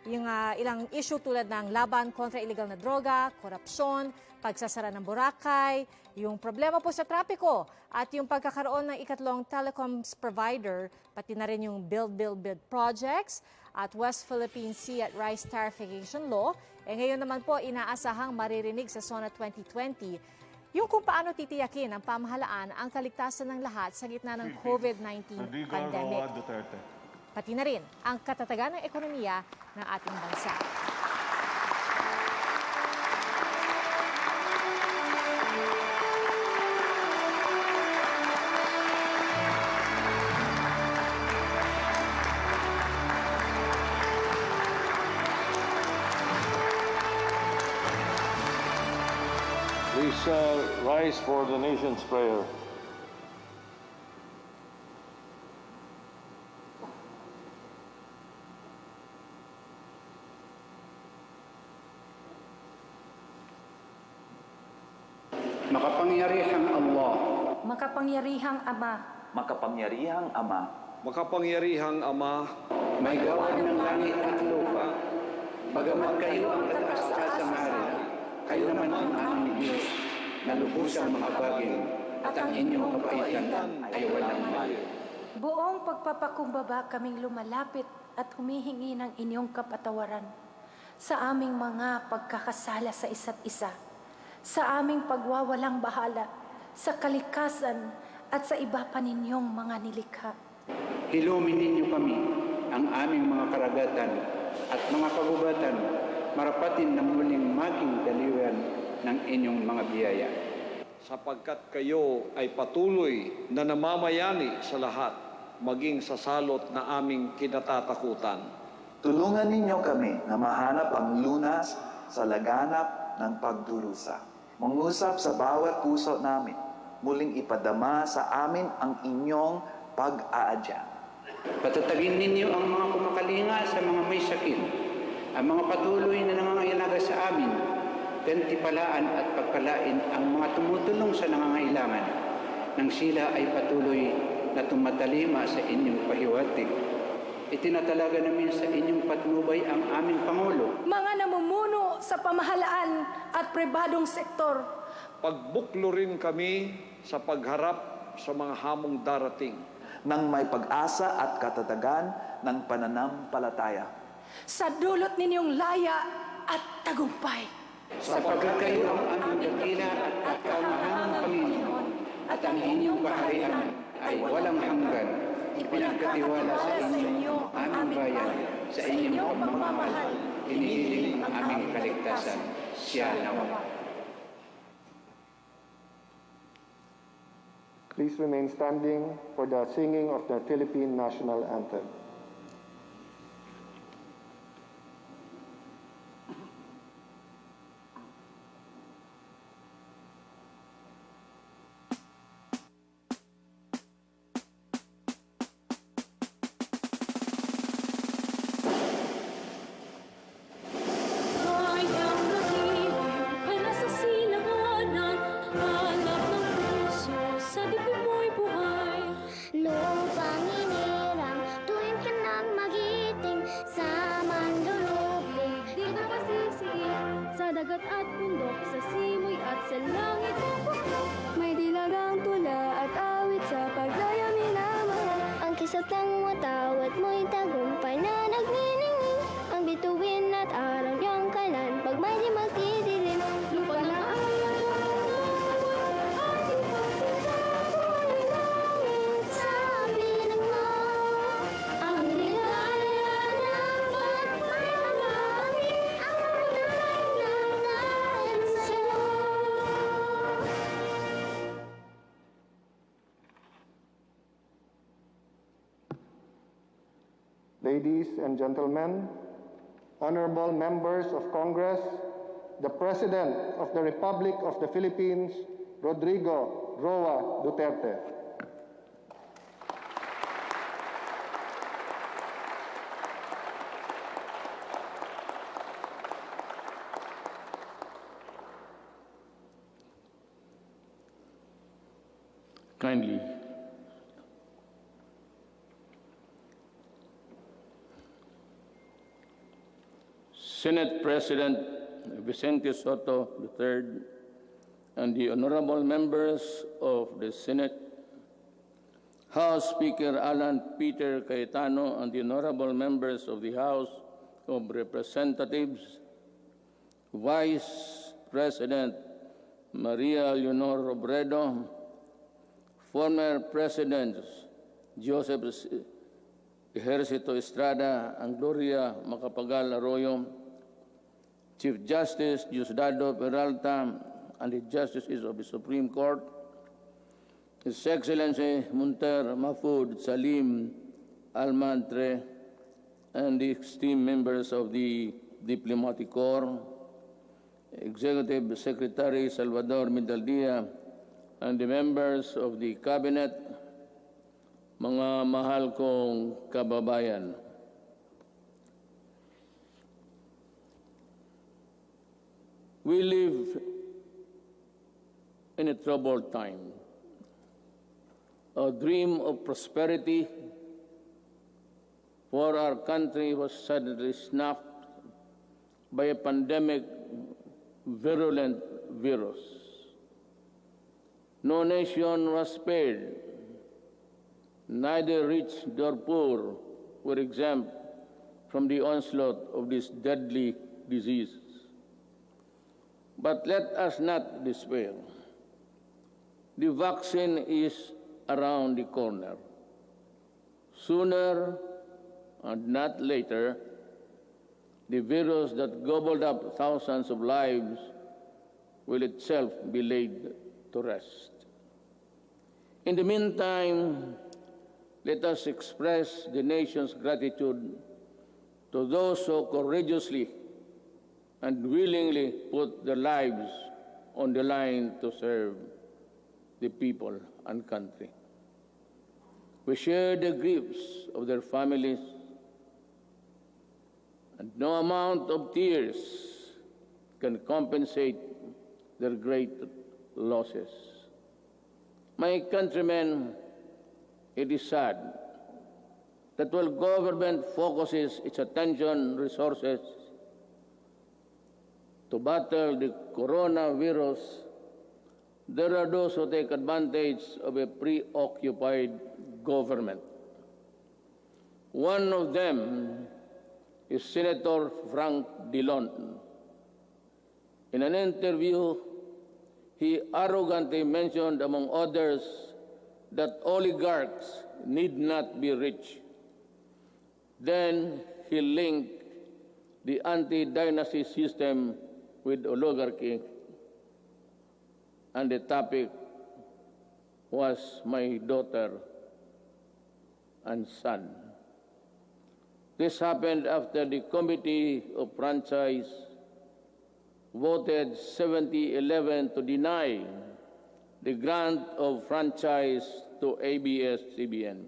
yung ilang issue tulad ng laban kontra illegal na droga, korupsyon, pagsasara ng Boracay, yung problema po sa trapiko at yung pagkakaroon ng ikatlong telecoms provider, pati na rin yung build projects at West Philippine Sea at Rice Tarification Law. Ngayon naman po inaasahang maririnig sa Sona 2020 yung kung paano titiyakin ng pamahalaan ang kaligtasan ng lahat sa gitna ng COVID-19 pandemic. Duterte. Pati na rin ang katatagan ng ekonomiya ng ating bansa. Please rise for the nation's prayer. Makapangyarihang Allah, Makapangyarihang Ama, Makapangyarihang Ama, Makapangyarihang Ama, may gawa ng langit at lupa, bagamat kayo ang kataas-taas ng hari, kayo naman ang aming Diyos, na lubusang makabagin, at ang inyong kabaitan ay walang mali. buong pagpapakumbaba kaming lumalapit at humihingi ng inyong kapatawaran sa aming mga pagkakasala sa isa't isa, sa aming pagwawalang bahala, sa kalikasan at sa iba pa ninyong mga nilikha. Hilumin ninyo kami, ang aming mga karagatan at mga kagubatan, marapatin na muling maging daliwan ng inyong mga biyaya. sapagkat kayo ay patuloy na namamayani sa lahat, maging sa salot na aming kinatatakutan. tulungan ninyo kami na mahanap ang lunas sa laganap ng pagdurusa. Mangusap sa bawat puso namin, muling ipadama sa amin ang inyong pag-aadya. Patatagin ninyo ang mga kumakalinga sa mga may sakit, ang mga patuloy na nangangailangan sa amin, gantipalaan at pagpalain ang mga tumutulong sa nangangailangan, nang sila ay patuloy na tumatalima sa inyong pahiwatig. Itinatalaga namin sa inyong patnubay ang aming Pangulo, Mga namumuno sa pamahalaan at pribadong sektor, Pagbuklo rin kami sa pagharap sa mga hamong darating. Nang may pag-asa at katatagan ng pananampalataya. sa dulot ninyong laya at tagumpay. sapagkat kayo ang aming dakila at kaunahang Panginoon, at ang inyong kaharian ay walang hanggan. Ipinagkatiwala sa inyo ang aming bayan, sa inyong pagmamahal, hinihiling ang aming kaligtasan. Siya nawa. Please remain standing for the singing of the Philippine National Anthem. Lupang inirang, tuwing ka nang magiting sa mandulubling. Di ka masisiin sa dagat at bundok, sa simoy at sa langit ng bundok. May dilagang tula at awit sa pagdaya minamahal. Ang kisat ng watawat mo'y tagumpay na nagniningning. Ang bituin at araw niyang kalan, pag may di magtidilim. Lupa na ang Sabi ng mo, ang ligaya ng pagmamangin, ang tunay ng ngayon sa'yo. Ladies and gentlemen, honorable members of Congress, the President of the Republic of the Philippines, Rodrigo Roa Duterte. Kindly. Senate President Vicente Soto III, and the honorable members of the Senate, House Speaker Alan Peter Cayetano, and the honorable members of the House of Representatives, Vice President Maria Leonor Robredo, former Presidents Joseph Ejercito Estrada and Gloria Macapagal Arroyo, Chief Justice Diosdado Peralta, and the Justices of the Supreme Court, His Excellency Munter Mahfoud Salim Almantre, and the esteemed members of the Diplomatic Corps, Executive Secretary Salvador Mindaldia, and the members of the Cabinet, mga mahal kong kababayan. We live in a troubled time. A dream of prosperity for our country was suddenly snuffed by a pandemic virulent virus. No nation was spared. Neither rich nor poor were exempt from the onslaught of this deadly disease. But let us not despair. The vaccine is around the corner. Sooner and not later, the virus that gobbled up thousands of lives will itself be laid to rest. In the meantime, let us express the nation's gratitude to those who courageously and willingly put their lives on the line to serve the people and country. We share the griefs of their families, and no amount of tears can compensate their great losses. My countrymen, it is sad that while government focuses its attention resources to battle the coronavirus, there are those who take advantage of a preoccupied government. One of them is Senator Frank Dillon. In an interview, he arrogantly mentioned, among others, that oligarchs need not be rich. Then he linked the anti-dynasty system with oligarchy, and the topic was my daughter and son. This happened after the Committee of Franchise voted 70-11 to deny the grant of franchise to ABS-CBN.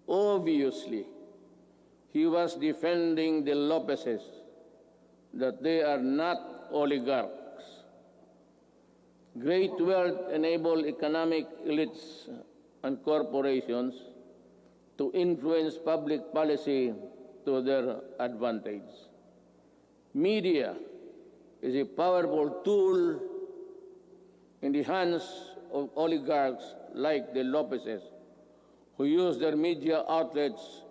Obviously, he was defending the Lopezes, that they are not oligarchs. Great wealth enable economic elites and corporations to influence public policy to their advantage. Media is a powerful tool in the hands of oligarchs like the Lopezes, who use their media outlets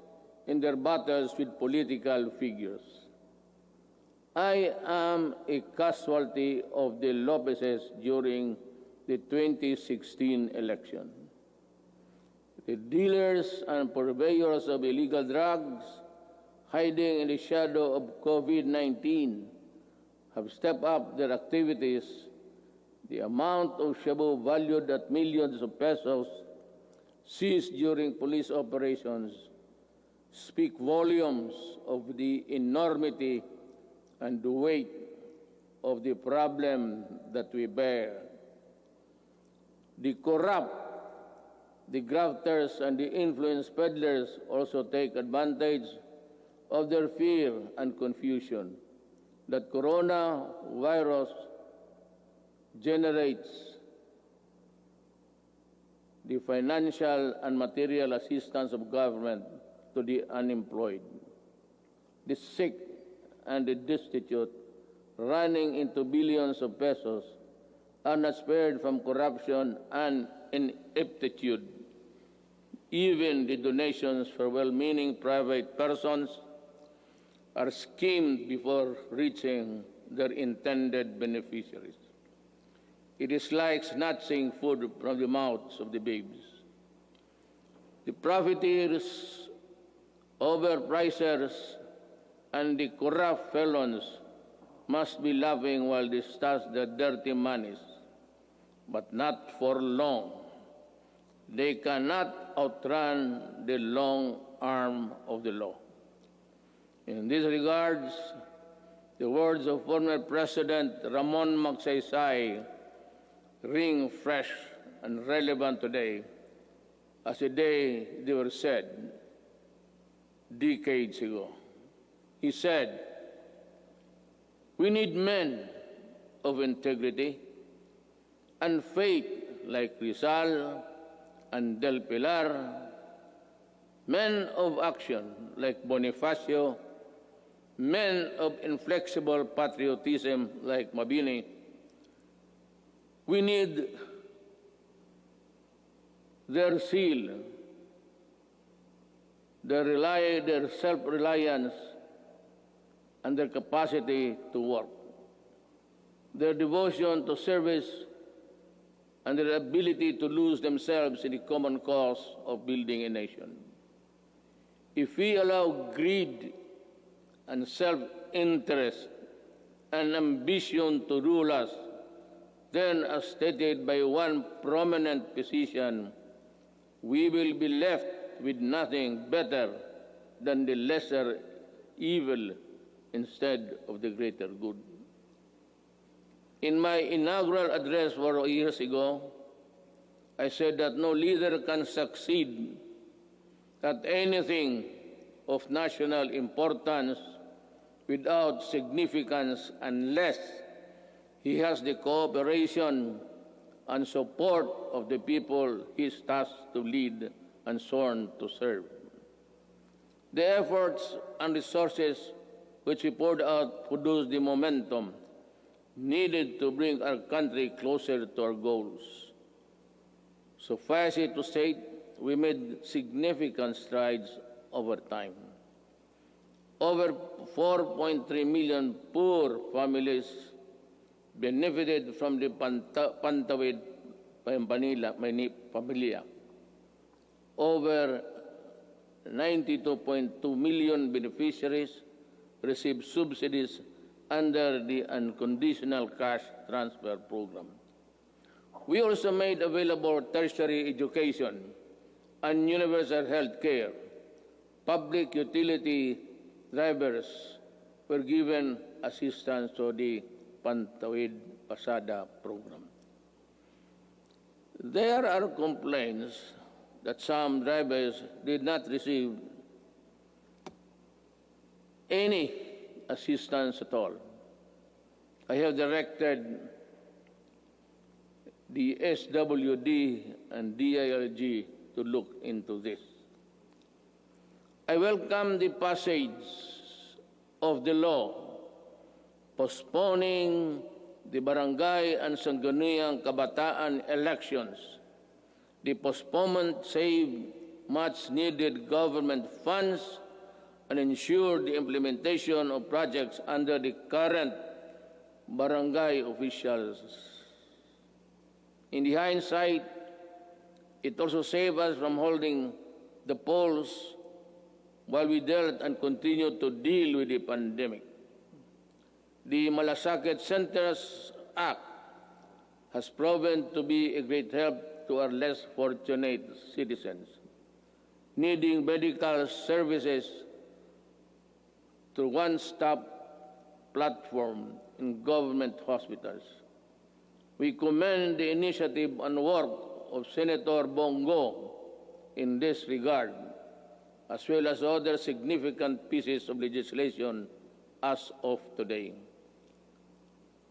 in their battles with political figures. I am a casualty of the Lopezes during the 2016 election. The dealers and purveyors of illegal drugs, hiding in the shadow of COVID-19, have stepped up their activities. The amount of shabu valued at millions of pesos seized during police operations speak volumes of the enormity and the weight of the problem that we bear. The corrupt, the grafters, and the influence peddlers also take advantage of their fear and confusion that coronavirus generates the financial and material assistance of government to the unemployed, the sick, and the destitute, running into billions of pesos, are not spared from corruption and ineptitude. Even the donations for well-meaning private persons are skimmed before reaching their intended beneficiaries. It is like snatching food from the mouths of the babes. The profiteers, overpricers, and the corrupt felons must be laughing while they stash their dirty monies, but not for long. They cannot outrun the long arm of the law. In this regard, the words of former President Ramon Magsaysay ring fresh and relevant today as the day they were said decades ago. He said, "We need men of integrity and faith like Rizal and Del Pilar, men of action like Bonifacio, men of inflexible patriotism like Mabini. We need their zeal, their self-reliance, and their capacity to work, their devotion to service, and their ability to lose themselves in the common cause of building a nation. If we allow greed and self-interest and ambition to rule us, then, as stated by one prominent physician, we will be left with nothing better than the lesser evil instead of the greater good." In my inaugural address 4 years ago, I said that no leader can succeed at anything of national importance without significance unless he has the cooperation and support of the people he is tasked to lead and sworn to serve. The efforts and resources which we poured out produced the momentum needed to bring our country closer to our goals. Suffice it to say, we made significant strides over time. Over 4.3 million poor families benefited from the Pantawid Pamilya. Over 92.2 million beneficiaries received subsidies under the unconditional cash transfer program. We also made available tertiary education and universal health care. Public utility drivers were given assistance to the Pantawid Pasada program. There are complaints that some drivers did not receive any assistance at all. I have directed the SWD and DILG to look into this. I welcome the passage of the law postponing the barangay and sangguniang kabataan elections. The postponement saved much needed government funds and ensured the implementation of projects under the current barangay officials. In the hindsight, it also saved us from holding the polls while we dealt and continued to deal with the pandemic. The Malasakit Centers Act has proven to be a great help to our less fortunate citizens needing medical services through one-stop platform in government hospitals. We commend the initiative and work of Senator Bongo in this regard, as well as other significant pieces of legislation as of today.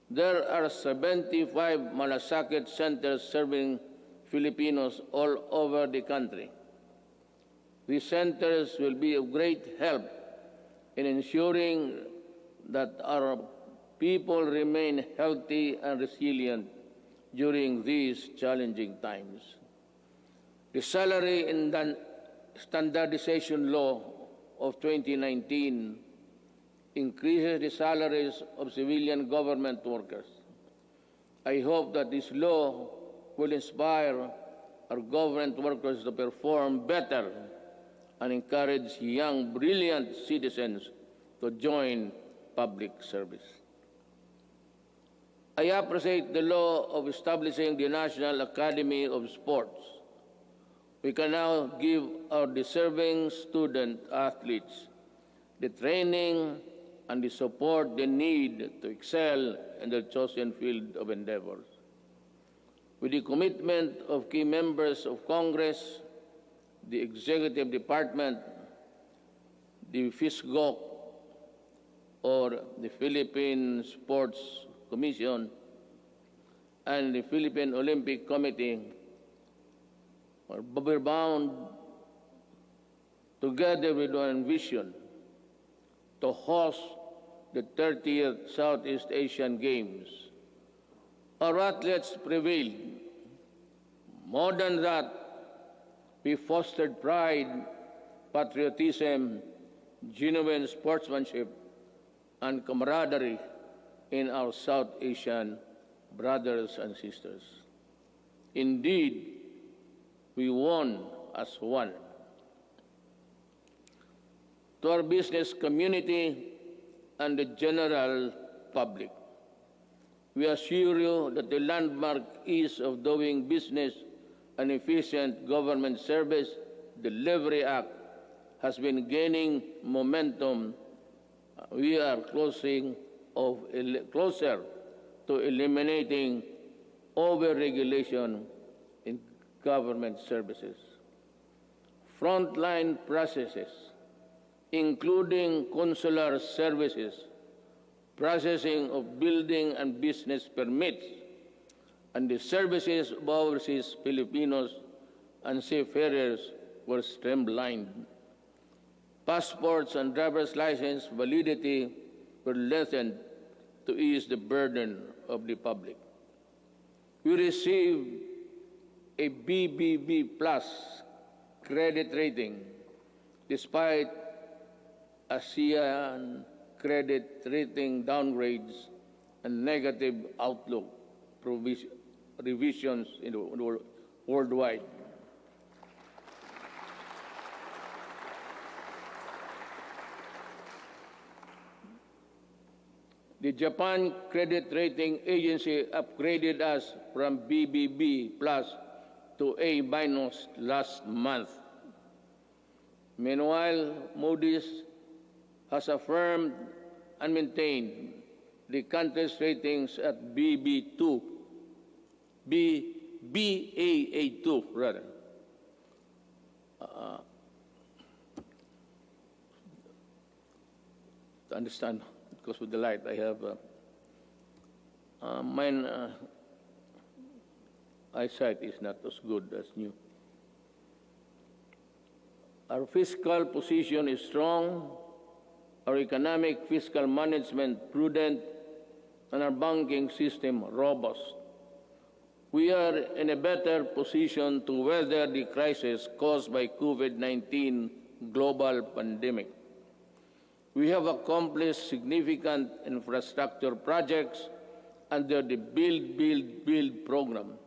There are 75 Malasakit centers serving Filipinos all over the country. These centers will be of great help in ensuring that our people remain healthy and resilient during these challenging times. The Salary and Standardization Law of 2019 increases the salaries of civilian government workers. I hope that this law will inspire our government workers to perform better and encourage young, brilliant citizens to join public service. I appreciate the law of establishing the National Academy of Sports. We can now give our deserving student athletes the training and the support they need to excel in their chosen field of endeavors. With the commitment of key members of Congress, the Executive Department, the FISGOC, or the Philippine Sports Commission, and the Philippine Olympic Committee, we're bound together with one vision to host the 30th Southeast Asian Games. Our athletes prevailed. More than that, we fostered pride, patriotism, genuine sportsmanship, and camaraderie in our South Asian brothers and sisters. Indeed, we won as one. To our business community and the general public, we assure you that the landmark ease of doing business and efficient government service delivery act has been gaining momentum. We are closer to eliminating over-regulation in government services. Frontline processes, including consular services, processing of building and business permits, and the services of overseas Filipinos and seafarers were streamlined. Passports and driver's license validity were lessened to ease the burden of the public. We received a BBB plus credit rating despite ASEAN credit rating downgrades and negative outlook revisions worldwide. The Japan Credit Rating Agency upgraded us from BBB plus to A minus last month. Meanwhile, Moody's has affirmed and maintained the country's ratings at BB2, Baa2 rather. To understand, because with the light I have mine eyesight is not as good as new. Our fiscal position is strong, our economic fiscal management prudent, and our banking system robust. We are in a better position to weather the crisis caused by COVID-19 global pandemic. We have accomplished significant infrastructure projects under the Build, Build, Build program.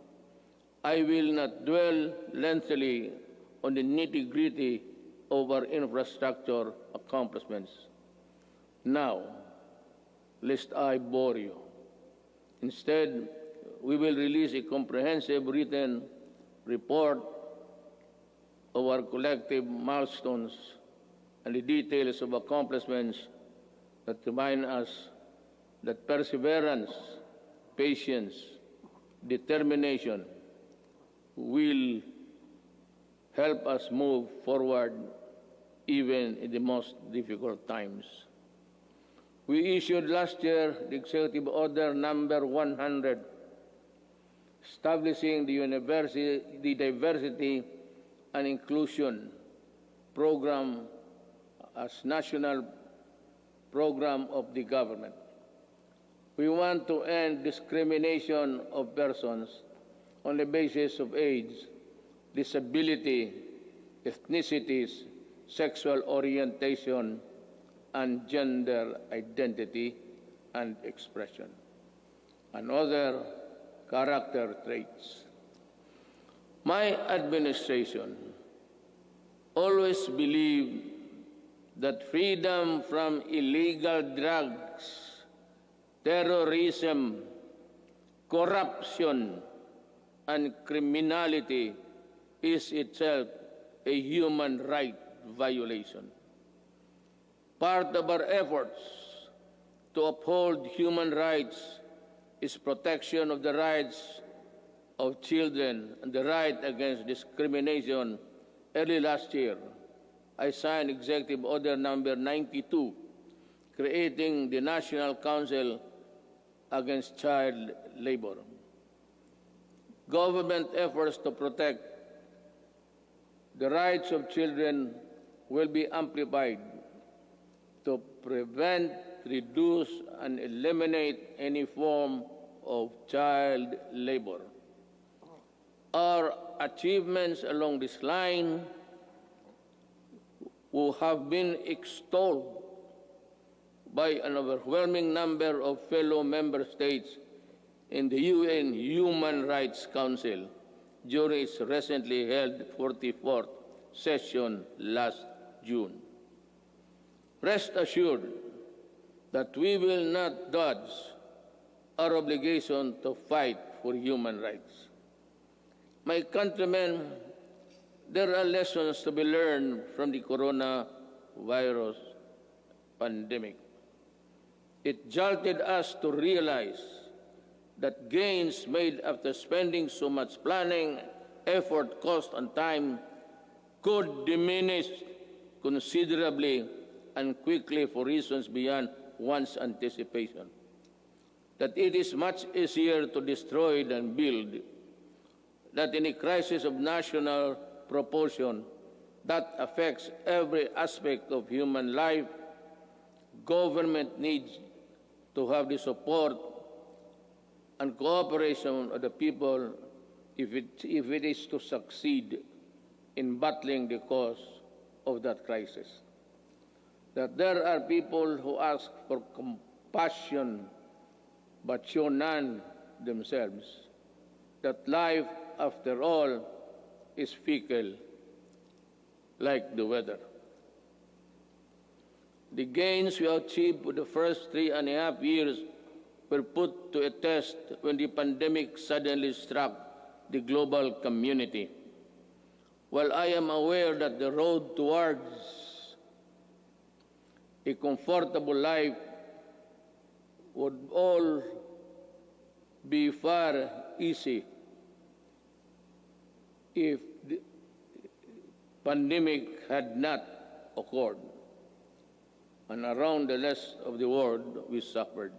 I will not dwell lengthily on the nitty-gritty of our infrastructure accomplishments. Now, lest I bore you. Instead, we will release a comprehensive written report of our collective milestones and the details of accomplishments that remind us that perseverance, patience, determination will help us move forward even in the most difficult times. We issued last year the Executive Order number 100, establishing the Diversity and Inclusion Program as national program of the government. We want to end discrimination of persons on the basis of age, disability, ethnicities, sexual orientation, and gender identity and expression, and other character traits. My administration always believed that freedom from illegal drugs, terrorism, corruption, and criminality is itself a human right violation. Part of our efforts to uphold human rights is protection of the rights of children and the right against discrimination. Early last year, I signed Executive Order Number 92, creating the National Council Against Child Labor. Government efforts to protect the rights of children will be amplified to prevent, reduce, and eliminate any form of child labor. Our achievements along this line will have been extolled by an overwhelming number of fellow member states in the UN Human Rights Council during its recently held 44th session last June. Rest assured that we will not dodge our obligation to fight for human rights. My countrymen, there are lessons to be learned from the coronavirus pandemic. It jolted us to realize that gains made after spending so much planning, effort, cost, and time could diminish considerably and quickly for reasons beyond one's anticipation. That it is much easier to destroy than build, that in a crisis of national proportion that affects every aspect of human life, government needs to have the support and cooperation of the people if it is to succeed in battling the cause of that crisis. That there are people who ask for compassion but show none themselves. That life, after all, is fickle, like the weather. The gains we achieved for the first 3.5 years were put to a test when the pandemic suddenly struck the global community. While I am aware that the road towards a comfortable life would all be far easy if the pandemic had not occurred, and around the rest of the world we suffered.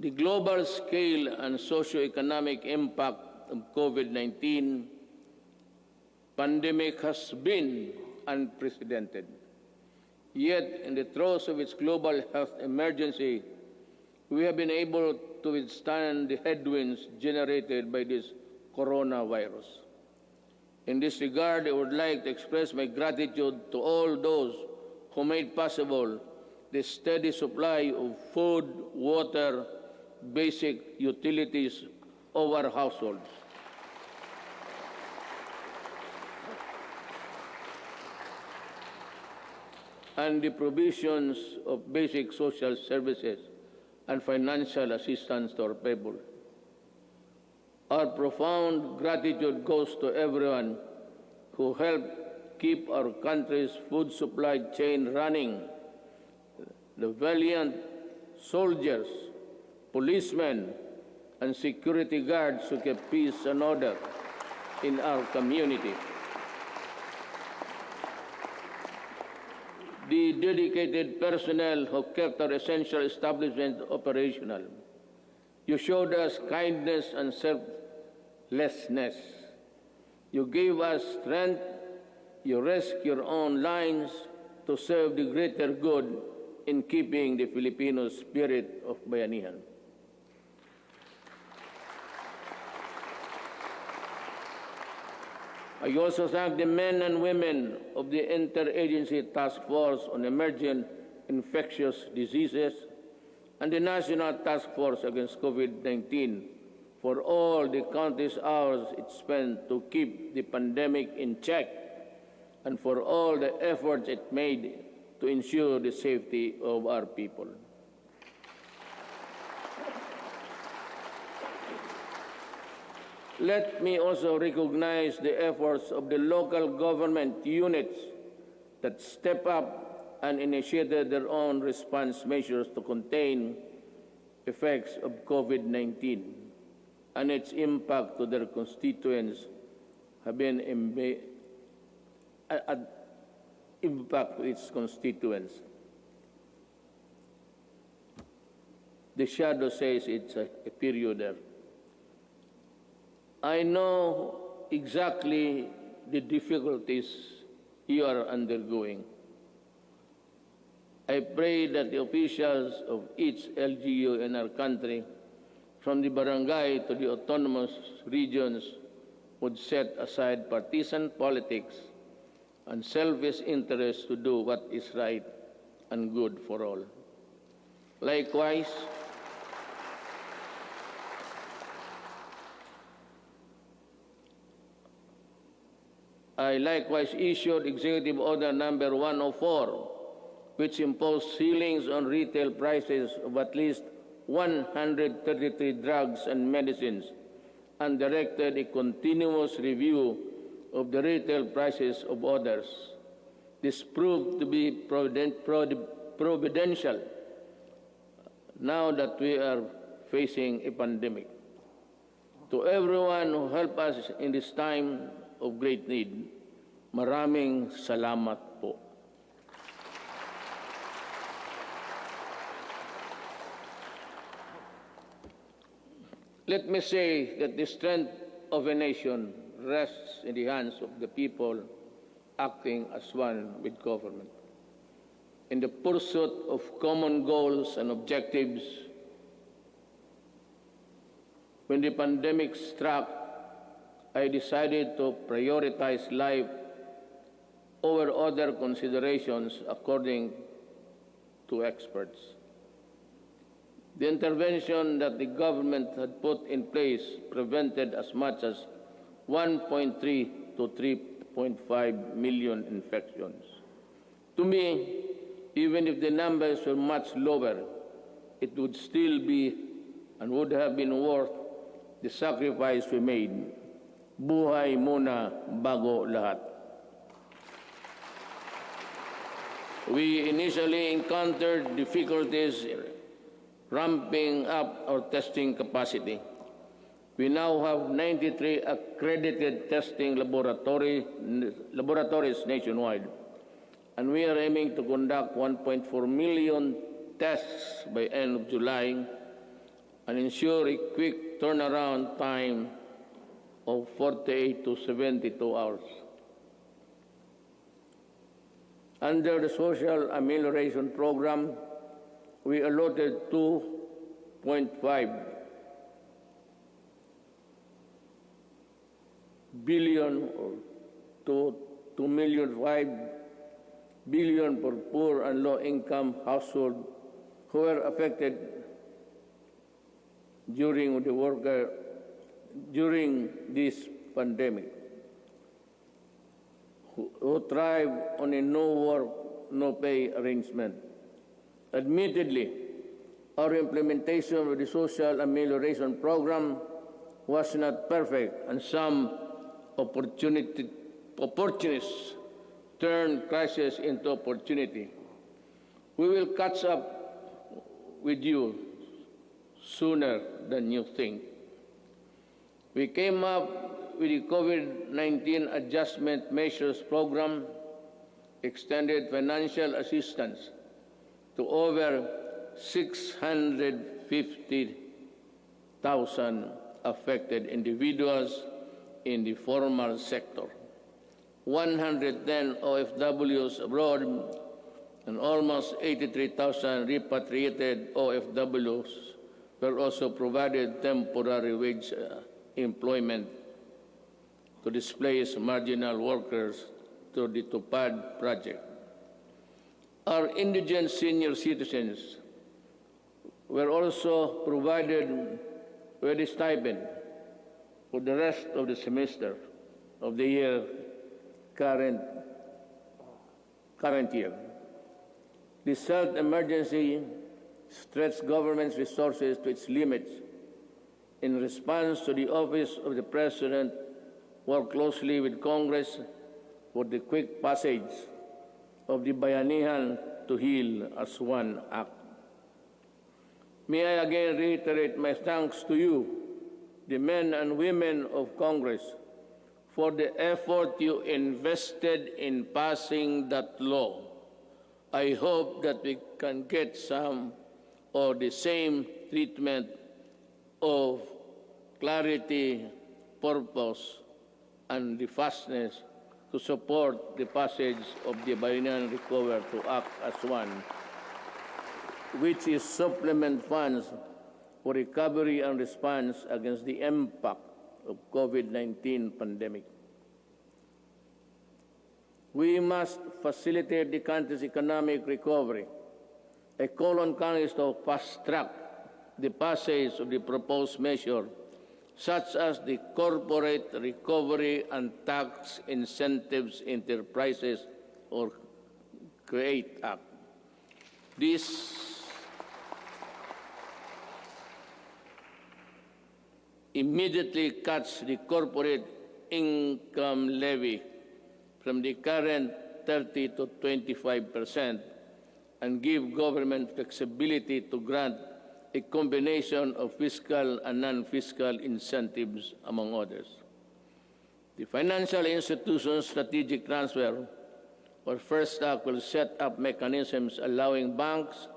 The global scale and socio-economic impact of COVID-19 pandemic has been unprecedented. Yet, in the throes of its global health emergency, we have been able to withstand the headwinds generated by this coronavirus. In this regard, I would like to express my gratitude to all those who made possible the steady supply of food, water, basic utilities of our households. And the provisions of basic social services and financial assistance to our people. Our profound gratitude goes to everyone who helped keep our country's food supply chain running, the valiant soldiers, policemen, and security guards who kept peace and order in our community. The dedicated personnel who kept our essential establishment operational. You showed us kindness and selflessness. You gave us strength, you risked your own lives to serve the greater good in keeping the Filipino spirit of bayanihan. I also thank the men and women of the Interagency Task Force on Emerging Infectious Diseases and the National Task Force Against COVID-19 for all the countless hours it spent to keep the pandemic in check and for all the efforts it made to ensure the safety of our people. Let me also recognize the efforts of the local government units that step up and initiated their own response measures to contain effects of COVID-19 and its impact to their constituents have been impact to its constituents. The shadow says it's a period there. I know exactly the difficulties you are undergoing. I pray that the officials of each LGU in our country, from the barangay to the autonomous regions, would set aside partisan politics and selfish interests to do what is right and good for all. Likewise, I likewise issued Executive Order Number 104, which imposed ceilings on retail prices of at least 133 drugs and medicines and directed a continuous review of the retail prices of others. This proved to be providential now that we are facing a pandemic. To everyone who helped us in this time of great need, maraming salamat po. Let me say that the strength of a nation rests in the hands of the people acting as one with government. In the pursuit of common goals and objectives, when the pandemic struck, I decided to prioritize life over other considerations according to experts. The intervention that the government had put in place prevented as much as 1.3 to 3.5 million infections. To me, even if the numbers were much lower, it would still be and would have been worth the sacrifice we made. Buhay muna bago lahat. We initially encountered difficulties ramping up our testing capacity. We now have 93 accredited testing laboratories nationwide, and we are aiming to conduct 1.4 million tests by end of July and ensure a quick turnaround time of 48 to 72 hours. Under the Social Amelioration Program, we allotted 2.5 billion or to 2.5 billion for poor and low-income households who were affected during this pandemic, who thrive on a no-work, no-pay arrangement. Admittedly, our implementation of the Social Amelioration Program was not perfect, and some opportunists turned crisis into opportunity. We will catch up with you sooner than you think. We came up with the COVID-19 Adjustment Measures Program, extended financial assistance to over 650,000 affected individuals in the formal sector. 110 OFWs abroad and almost 83,000 repatriated OFWs were also provided temporary wage employment to displace marginal workers through the TUPAD project. Our indigent senior citizens were also provided with a stipend for the rest of the semester of the year current year. This health emergency stretched government's resources to its limits. In response to the Office of the President, worked closely with Congress for the quick passage of the Bayanihan to Heal as One Act. May I again reiterate my thanks to you, the men and women of Congress, for the effort you invested in passing that law. I hope that we can get some or the same treatment of clarity, purpose, and the fastness to support the passage of the Bayanihan Recover to Act as One, which is supplement funds for recovery and response against the impact of COVID-19 pandemic. We must facilitate the country's economic recovery. I call on Congress to fast-track the passage of the proposed measure, such as the Corporate Recovery and Tax Incentives Enterprises or CREATE Act. This immediately cuts the corporate income levy from the current 30 to 25% and give government flexibility to grant a combination of fiscal and non-fiscal incentives, among others. The Financial Institutions Strategic Transfer, or First Act, will set up mechanisms allowing banks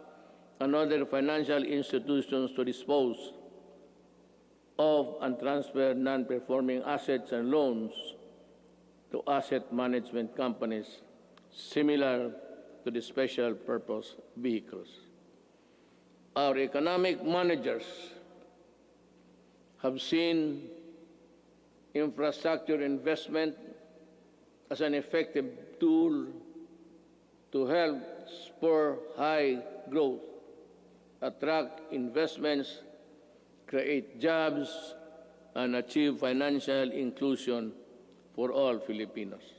and other financial institutions to dispose of and transfer non-performing assets and loans to asset management companies similar to the special purpose vehicles. Our economic managers have seen infrastructure investment as an effective tool to help spur high growth, attract investments, create jobs, and achieve financial inclusion for all Filipinos.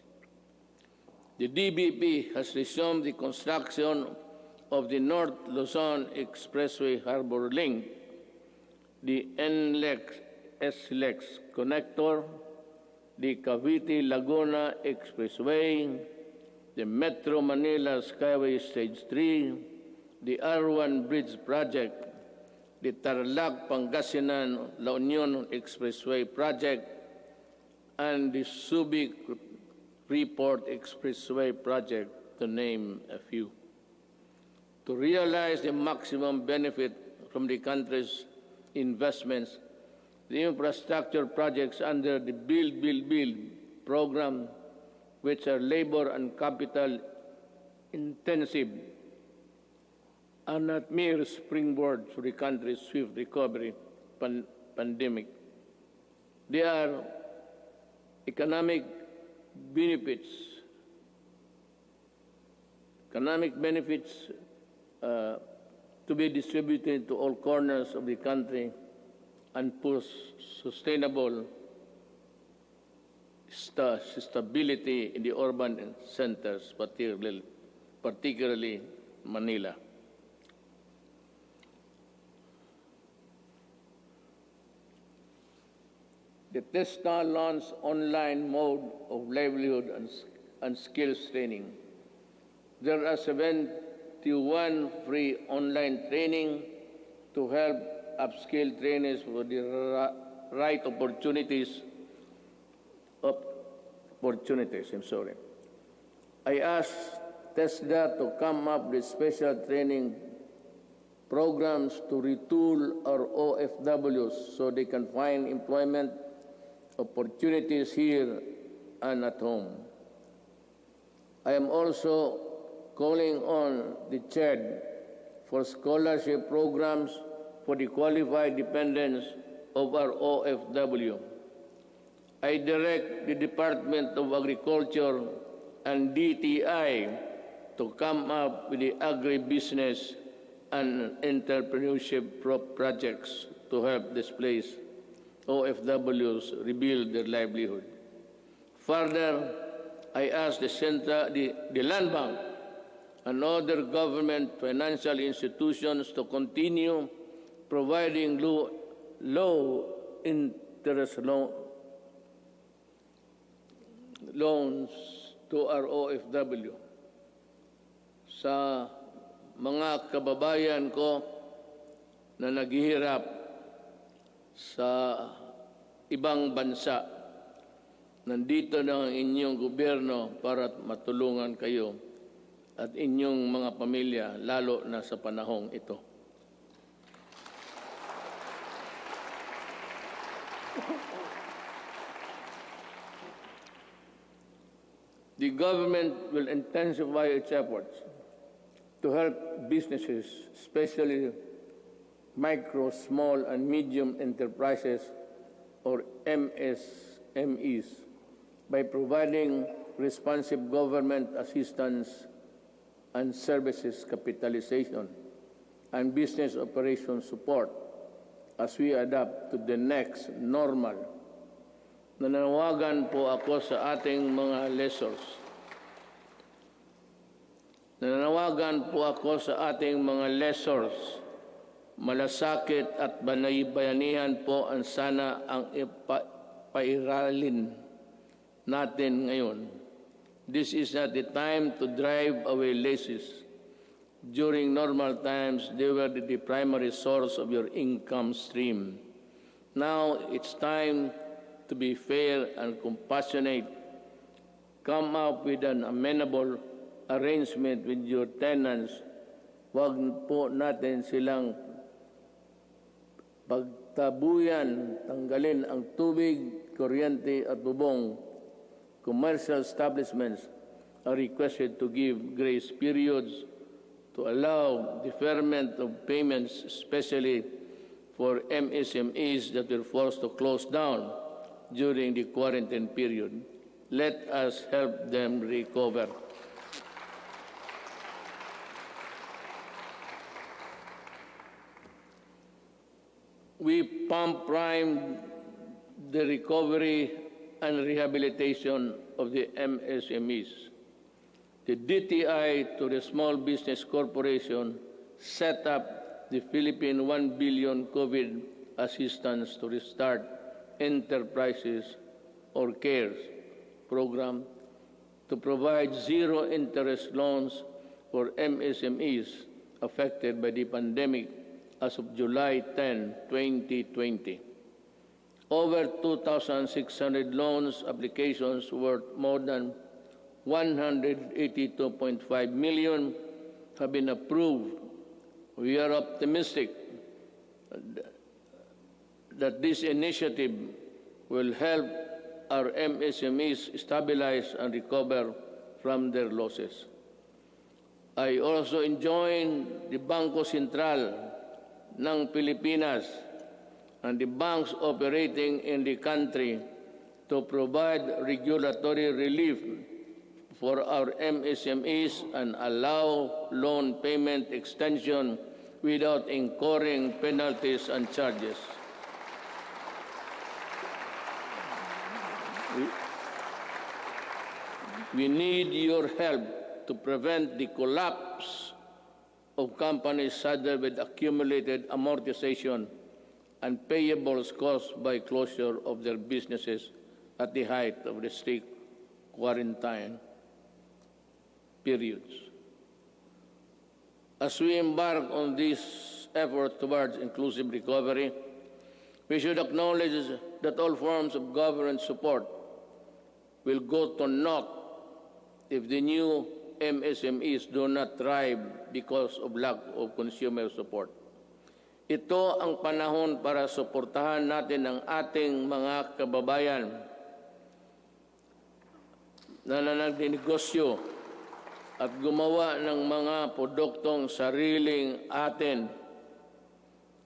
The DBP has resumed the construction of the North Luzon Expressway Harbor Link, the NLEX-SLEX connector, the Cavite-Laguna Expressway, the Metro Manila Skyway Stage 3, the R1 Bridge Project, the Tarlac-Pangasinan-La Union Expressway Project, and the Subic-Freeport Expressway Project, to name a few. To realize the maximum benefit from the country's investments, the infrastructure projects under the Build, Build, Build program, which are labor and capital intensive, are not mere springboard to the country's swift recovery pandemic. They are economic benefits to be distributed to all corners of the country and push sustainable stability in the urban centers, particularly Manila. The TESTA launched online mode of livelihood and skills training. There are 71 free online training to help upskill trainees for the right opportunities. I asked TESDA to come up with special training programs to retool our OFWs so they can find employment opportunities here and at home. I am also calling on the CHED for scholarship programs for the qualified dependents of our OFW. I direct the Department of Agriculture and DTI to come up with the agribusiness and entrepreneurship projects to help displaced OFWs rebuild their livelihood. Further, I ask the Land Bank and other government financial institutions to continue providing low-interest loans to our OFW. Sa mga kababayan ko na naghihirap sa ibang bansa, nandito na ang inyong gobyerno para matulungan kayo at inyong mga pamilya, lalo na sa panahong ito. The government will intensify its efforts to help businesses, especially micro, small, and medium enterprises, or MSMEs, by providing responsive government assistance and services capitalization and business operation support as we adapt to the next normal. Nananawagan po ako sa ating mga lessors. Nananawagan po ako sa ating mga lessors. Malasakit at bayanihan po ang sana ang ipairalin natin ngayon. This is not the time to drive away laces. During normal times, they were the primary source of your income stream. Now, it's time to be fair and compassionate. Come up with an amenable arrangement with your tenants. Huwag po natin silang pagtabuyan, tanggalin ang tubig, kuryente at bubong. Commercial establishments are requested to give grace periods to allow deferment of payments, especially for MSMEs that were forced to close down during the quarantine period. Let us help them recover. We pump prime the recovery and rehabilitation of the MSMEs. The DTI to the Small Business Corporation set up the Philippine 1 billion COVID assistance to restart enterprises or CARES program to provide zero-interest loans for MSMEs affected by the pandemic as of July 10, 2020. Over 2,600 loans applications worth more than 182.5 million have been approved. We are optimistic that this initiative will help our MSMEs stabilize and recover from their losses. I also enjoin the Bangko Sentral ng Pilipinas and the banks operating in the country to provide regulatory relief for our MSMEs and allow loan payment extension without incurring penalties and charges. We need your help to prevent the collapse of companies saddled with accumulated amortization and payables caused by closure of their businesses at the height of the strict quarantine periods. As we embark on this effort towards inclusive recovery, we should acknowledge that all forms of government support will go to naught if the new MSMEs do not thrive because of lack of consumer support. Ito ang panahon para suportahan natin ang ating mga kababayan na nagnegosyo at gumawa ng mga produktong sariling atin.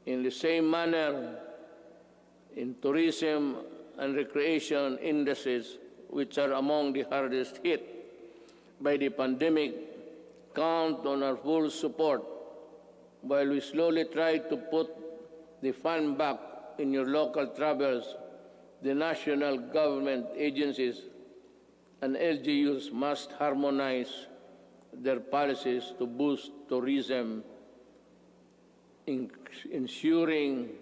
In the same manner, in tourism and recreation industries, which are among the hardest hit by the pandemic, count on our full support while we slowly try to put the fun back in your local travels. The national government agencies and LGUs must harmonize their policies to boost tourism, ensuring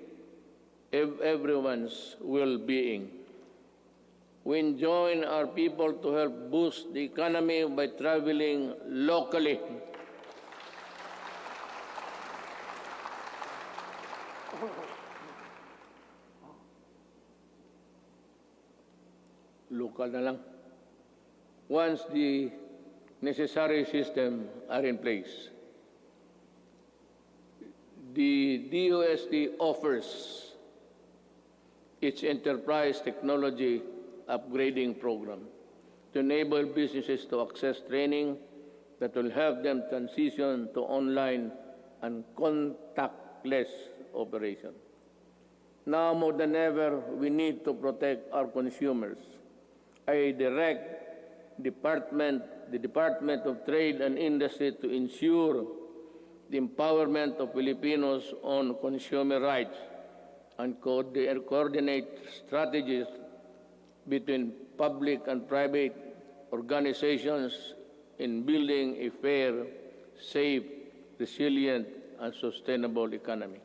everyone's well-being. We enjoin our people to help boost the economy by traveling locally. Local na lang. Once the necessary system are in place. The DOST offers its enterprise technology upgrading program to enable businesses to access training that will help them transition to online and contactless operation. Now more than ever, we need to protect our consumers. I direct the Department of Trade and Industry to ensure the empowerment of Filipinos on consumer rights and coordinate strategies between public and private organizations in building a fair, safe, resilient, and sustainable economy.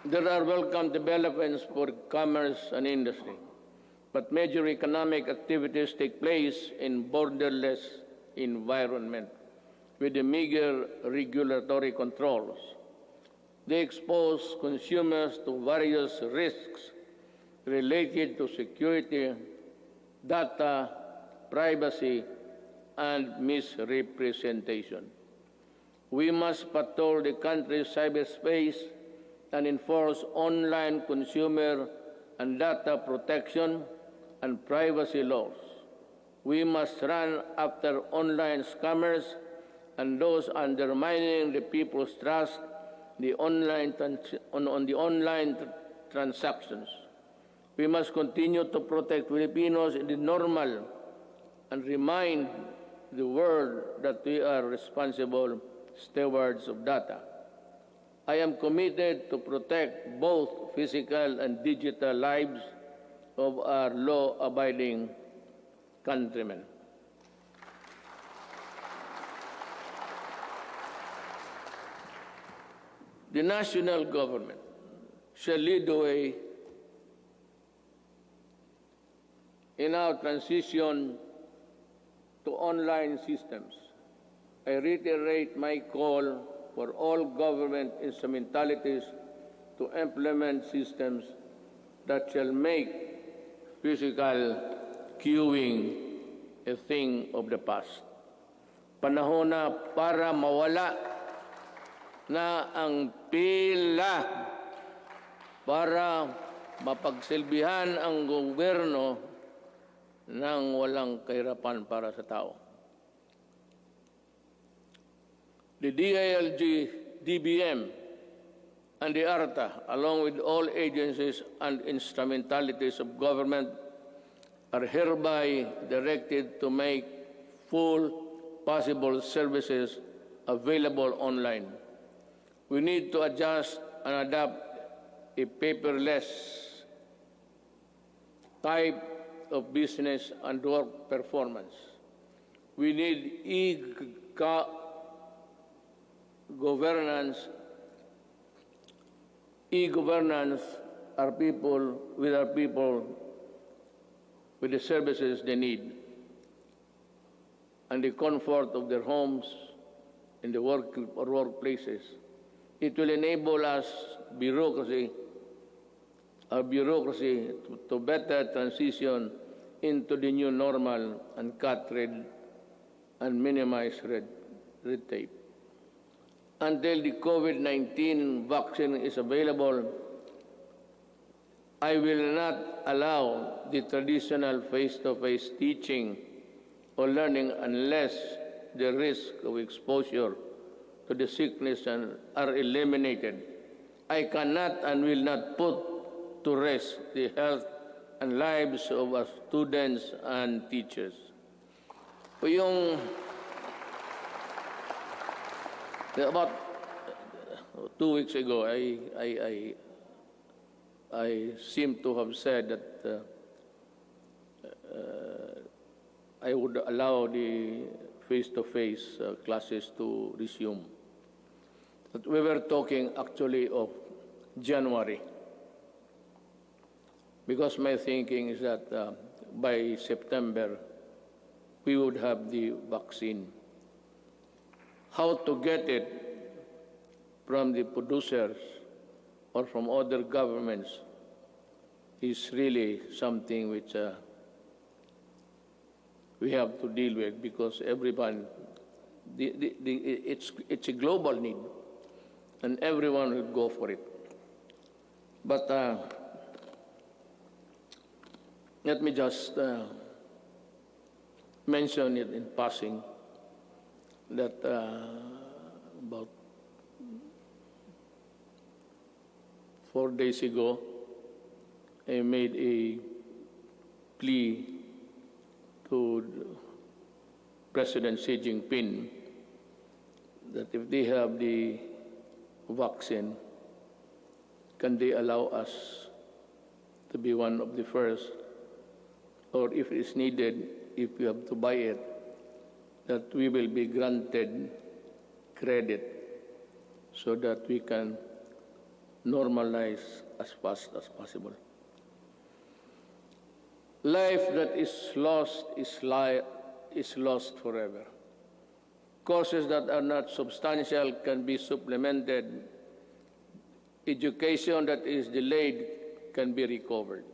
There are welcome developments for commerce and industry, but major economic activities take place in borderless environment with the meager regulatory controls. They expose consumers to various risks related to security, data, privacy, and misrepresentation. We must patrol the country's cyberspace and enforce online consumer and data protection and privacy laws. We must run after online scammers and those undermining the people's trust on the online transactions. We must continue to protect Filipinos in the normal and remind the world that we are responsible stewards of data. I am committed to protect both physical and digital lives of our law-abiding countrymen. The national government shall lead the way in our transition to online systems. I reiterate my call for all government instrumentalities to implement systems that shall make physical queuing a thing of the past. Panahon na para mawala na ang pila para mapagsilbihan ang gobyerno ng walang kahirapan para sa tao. The DILG, DBM, and the ARTA, along with all agencies and instrumentalities of government, are hereby directed to make full possible services available online. We need to adjust and adapt a paperless type of business and work performance. We need e-governance, our people with the services they need and the comfort of their homes in the workplaces. It will enable us our bureaucracy to better transition into the new normal and cut red and minimize red tape. until the COVID-19 vaccine is available, I will not allow the traditional face-to-face teaching or learning unless the risk of exposure to the sickness are eliminated. I cannot and will not put to rest the health and lives of our students and teachers. About 2 weeks ago, I seem to have said that I would allow the face-to-face classes to resume. But we were talking actually of January, because my thinking is that by September, we would have the vaccine. How to get it from the producers or from other governments is really something which we have to deal with, because everyone, it's a global need, and everyone will go for it. But let me just mention it in passing that about 4 days ago, I made a plea to President Xi Jinping that if they have the vaccine, can they allow us to be one of the first, or if it's needed, if we have to buy it, that we will be granted credit so that we can normalize as fast as possible. Life that is lost is lost forever. Courses that are not substantial can be supplemented. Education that is delayed can be recovered.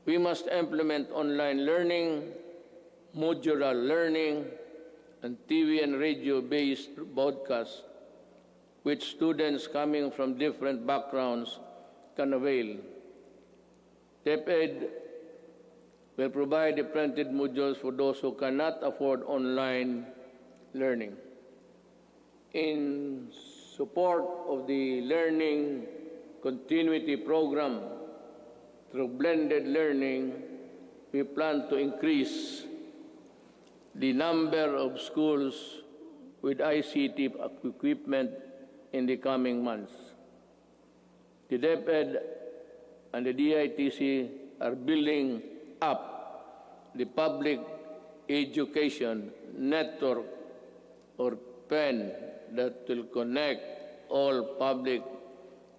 We must implement online learning, modular learning, and TV and radio-based broadcasts, which students coming from different backgrounds can avail. DepEd will provide the printed modules for those who cannot afford online learning. In support of the Learning Continuity Program through blended learning, we plan to increase the number of schools with ICT equipment in the coming months. The DepEd and the DITC are building up the public education network or PEN that will connect all public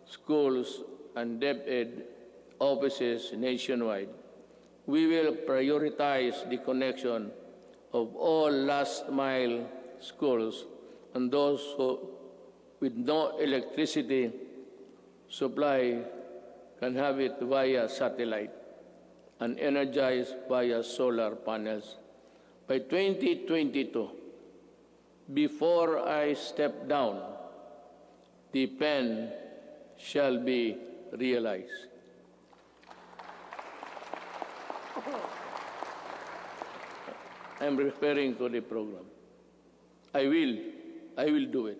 schools and DepEd offices nationwide. We will prioritize the connection of all last-mile schools and those with no electricity supply can have it via satellite and energized via solar panels. By 2022, before I step down, the PEN shall be realized. I'm referring to the program. I will do it.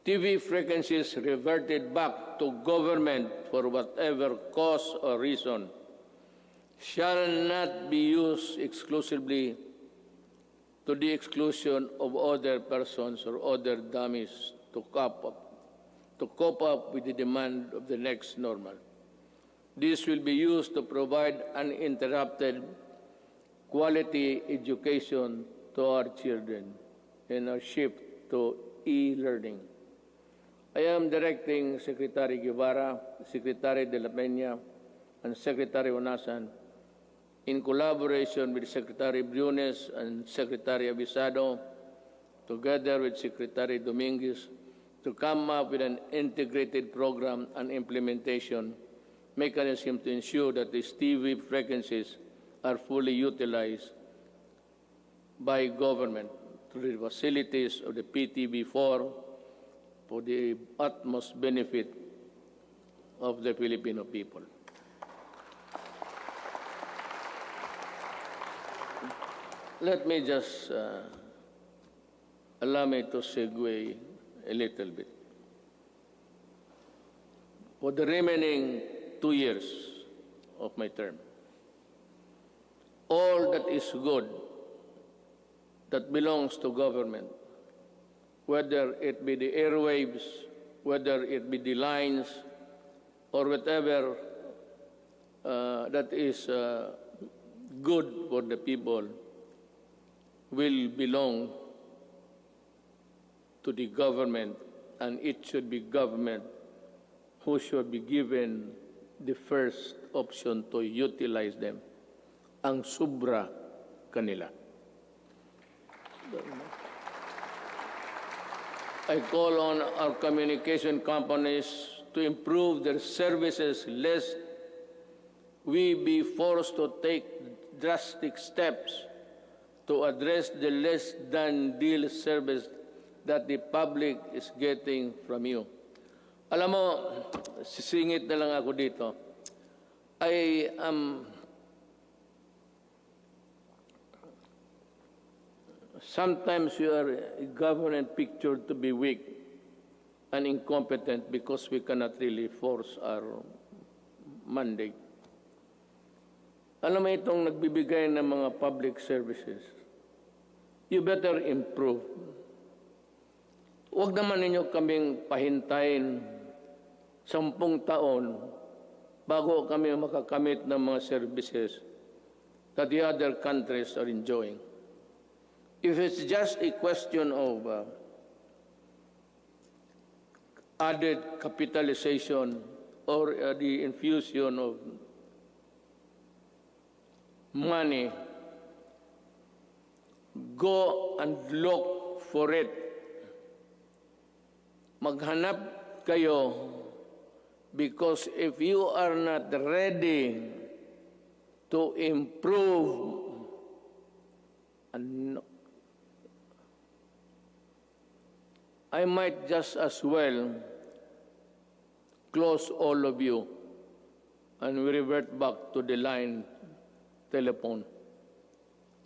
TV frequencies reverted back to government for whatever cause or reason shall not be used exclusively to the exclusion of other persons or other dummies to cope up with the demand of the next normal. This will be used to provide uninterrupted quality education to our children in our shift to e-learning. I am directing Secretary Guevara, Secretary De La Peña, and Secretary Onasan, in collaboration with Secretary Briones and Secretary Abisado, together with Secretary Dominguez, to come up with an integrated program and implementation mechanism to ensure that these TV frequencies are fully utilized by government to the facilities of the PTB4 for the utmost benefit of the Filipino people. Let me just allow me to segue a little bit. For the remaining 2 years of my term, all that is good that belongs to government, whether it be the airwaves, whether it be the lines, or whatever that is good for the people, will belong to the government, and it should be government who should be given the first option to utilize them. Ang sobra kanila. I call on our communication companies to improve their services lest we be forced to take drastic steps to address the less than deal service that the public is getting from you. Alam mo, sisingit na lang ako dito. I am sometimes you are government pictured to be weak and incompetent because we cannot really force our mandate. Alam mo itong nagbibigay ng mga public services, you better improve. Huwag naman ninyo kaming pahintayin 10 taon bago kami makakamit ng mga services that the other countries are enjoying. If it's just a question of added capitalization or the infusion of money, go and look for it. Maghanap kayo, because if you are not ready to improve, I might just as well close all of you and we revert back to the line telephone.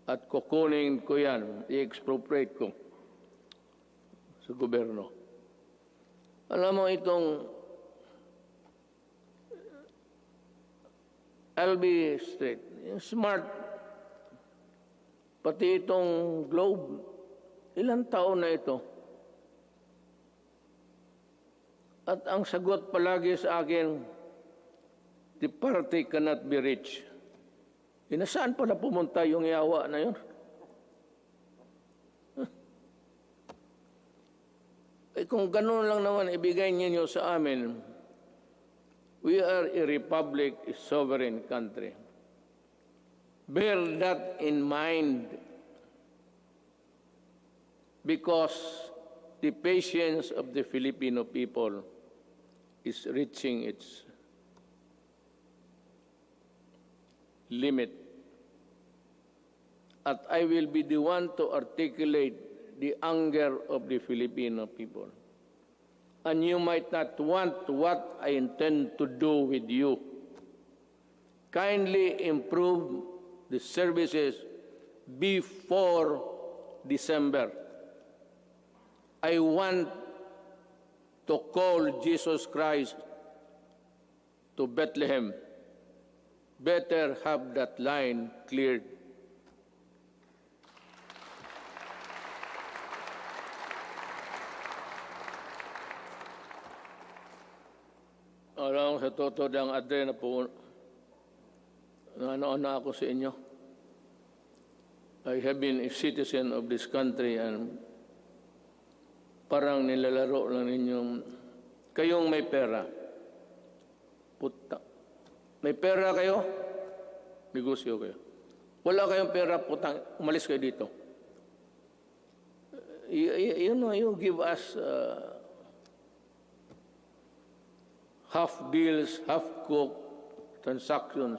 At kukunin ko yan, i-expropriate ko sa gobyerno. Alam mo itong I'll be straight. Smart. Pati itong Globe. Ilang taon na ito? At ang sagot palagi sa akin, the party cannot be rich. Nasaan pa na pumunta yung yawa na yun? Kung ganun lang naman ibigay ninyo sa amin, we are a republic, a sovereign country. Bear that in mind, because the patience of the Filipino people is reaching its limit. At I will be the one to articulate the anger of the Filipino people. And you might not want what I intend to do with you. Kindly improve the services before December. I want to call Jesus Christ to Bethlehem. Better have that line cleared. Alam sa totoo ng adre na po, ano ako sa inyo. I have been a citizen of this country and parang nilalaro lang ninyong, kayong may pera. Puta. May pera kayo, negosyo kayo. Wala kayong pera, putang, umalis kayo dito. You give us half deals, half cooked transactions,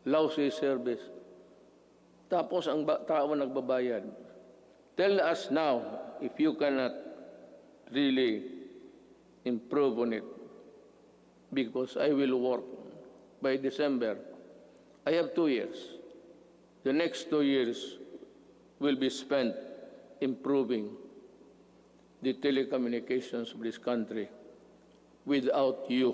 lousy service. Tapos ang tao nagbabayad. Tell us now if you cannot really improve on it, because I will work by December. I have 2 years. The next 2 years will be spent improving the telecommunications of this country without you.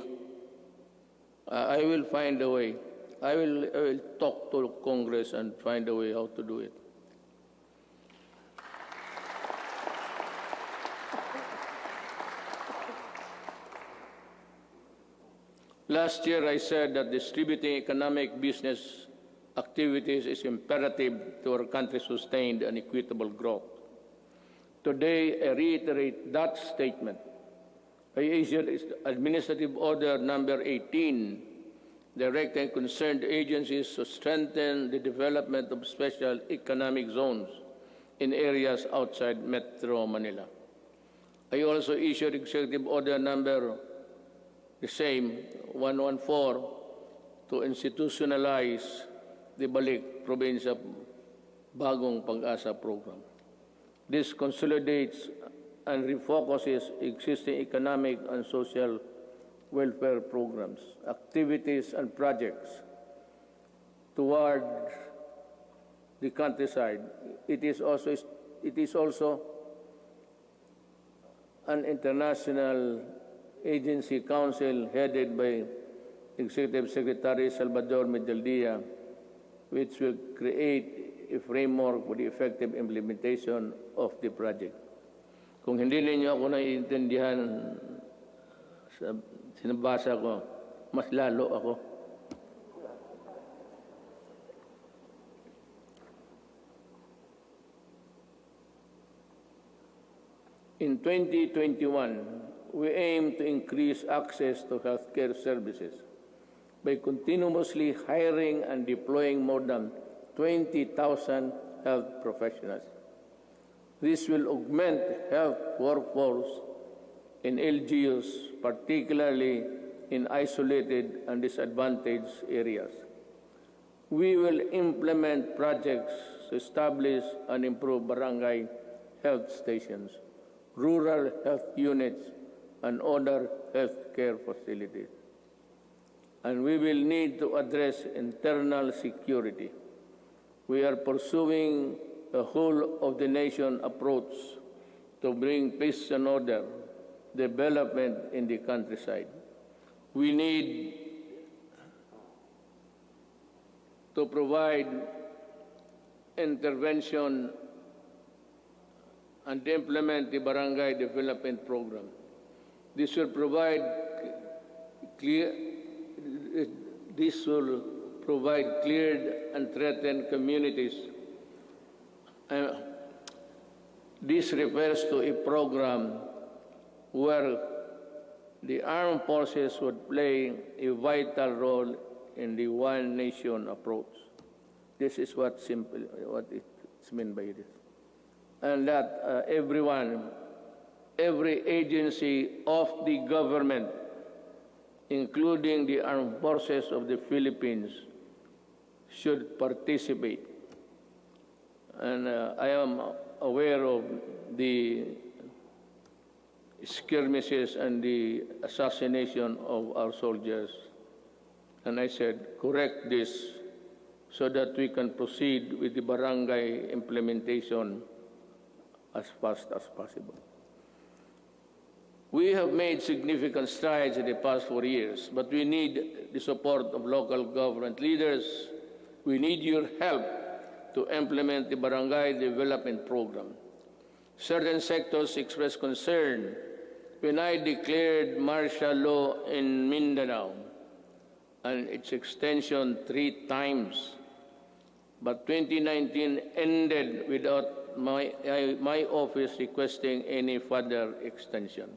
I will find a way. I will talk to Congress and find a way how to do it. Last year, I said that distributing economic business activities is imperative to our country's sustained and equitable growth. Today, I reiterate that statement. I issued Administrative Order Number 18, directing concerned agencies to strengthen the development of special economic zones in areas outside Metro Manila. I also issued Executive Order Number the same, 114, to institutionalize the Balik Probinsya Bagong Pag-asa program. This consolidates and refocuses existing economic and social welfare programs, activities, and projects toward the countryside. It is also an international agency council headed by Executive Secretary Salvador Medialdia, which will create a framework for the effective implementation of the project. Kung hindi ninyo ako naiintindihan sa sinabasa ko, mas lalo ako. In 2021, we aim to increase access to healthcare services by continuously hiring and deploying more than 20,000 health professionals. This will augment health workforce in LGUs, particularly in isolated and disadvantaged areas. We will implement projects to establish and improve barangay health stations, rural health units, and other healthcare facilities. And we will need to address internal security. We are pursuing a whole-of-the-nation approach to bring peace and order, development in the countryside. We need to provide intervention and implement the barangay development program. This will provide cleared and threatened communities. This refers to a program where the armed forces would play a vital role in the one nation approach. This is what it's meant by this. And that every agency of the government, including the armed forces of the Philippines, should participate. And I am aware of the skirmishes and the assassination of our soldiers. And I said, correct this so that we can proceed with the barangay implementation as fast as possible. We have made significant strides in the past 4 years, but we need the support of local government leaders. We need your help to implement the barangay development program. Certain sectors expressed concern when I declared martial law in Mindanao and its extension 3 times. But 2019 ended without my office requesting any further extension.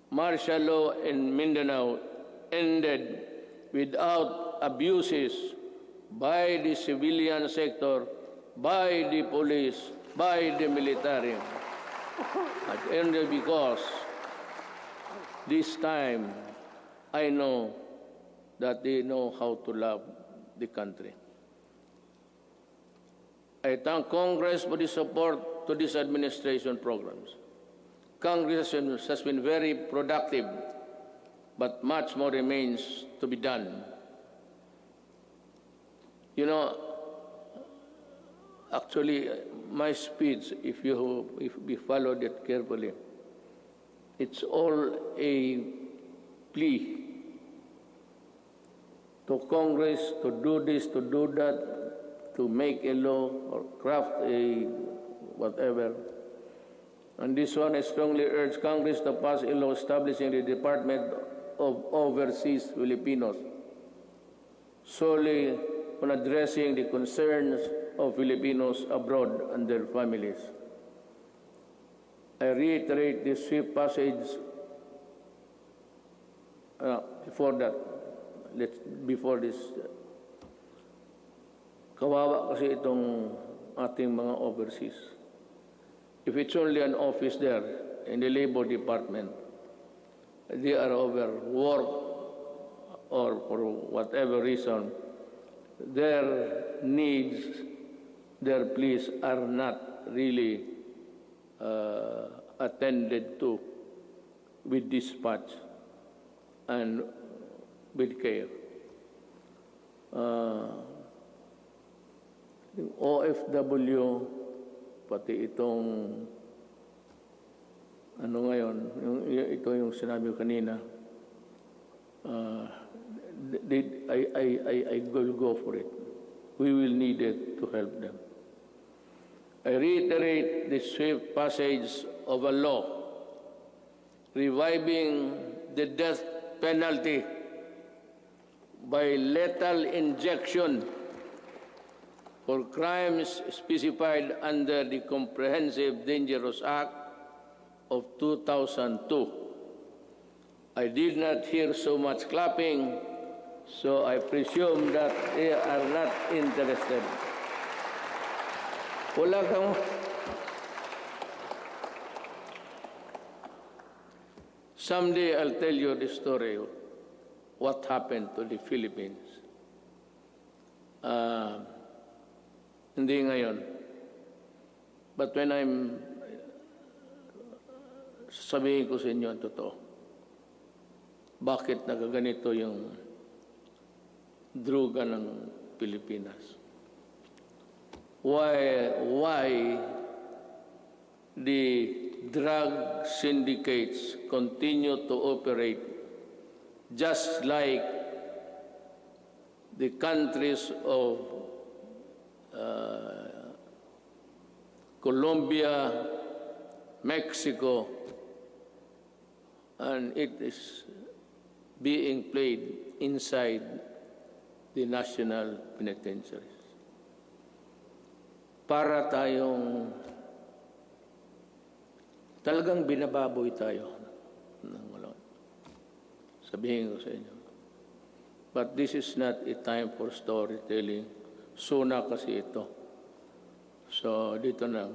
Martial law in Mindanao ended without abuses by the civilian sector, by the police, by the military. It ended because this time I know that they know how to love the country. I thank Congress for the support to this administration programs. Congress has been very productive, but much more remains to be done. You know, actually, my speech, if we followed it carefully, it's all a plea to Congress to do this, to do that, to make a law or craft a whatever. And this one, I strongly urge Congress to pass a law establishing the Department of Overseas Filipinos, solely on addressing the concerns of Filipinos abroad and their families. I reiterate the swift passage before this. Kawawa kasi itong ating mga overseas. If it's only an office there in the Labor Department, they are overworked or for whatever reason, their needs, their pleas are not really attended to with dispatch and with care. Yung OFW, pati itong ano ngayon, ito yung sinabi ko kanina, I will go for it. We will need it to help them. I reiterate the swift passage of a law reviving the death penalty by lethal injection for crimes specified under the Comprehensive Dangerous Act of 2002. I did not hear so much clapping, so I presume that they are not interested. Wala kang... Someday I'll tell you the story of what happened to the Philippines. Hindi ngayon. But when sabihin ko sa inyo ang totoo, bakit nagaganito yung droga ng Pilipinas? Why the drug syndicates continue to operate just like the countries of Colombia, Mexico, and it is being played inside the national penitentiaries. Para tayong talagang binababoy tayo. Sabihin ko sa inyo. But this is not a time for storytelling. Sona kasi ito. So, dito na.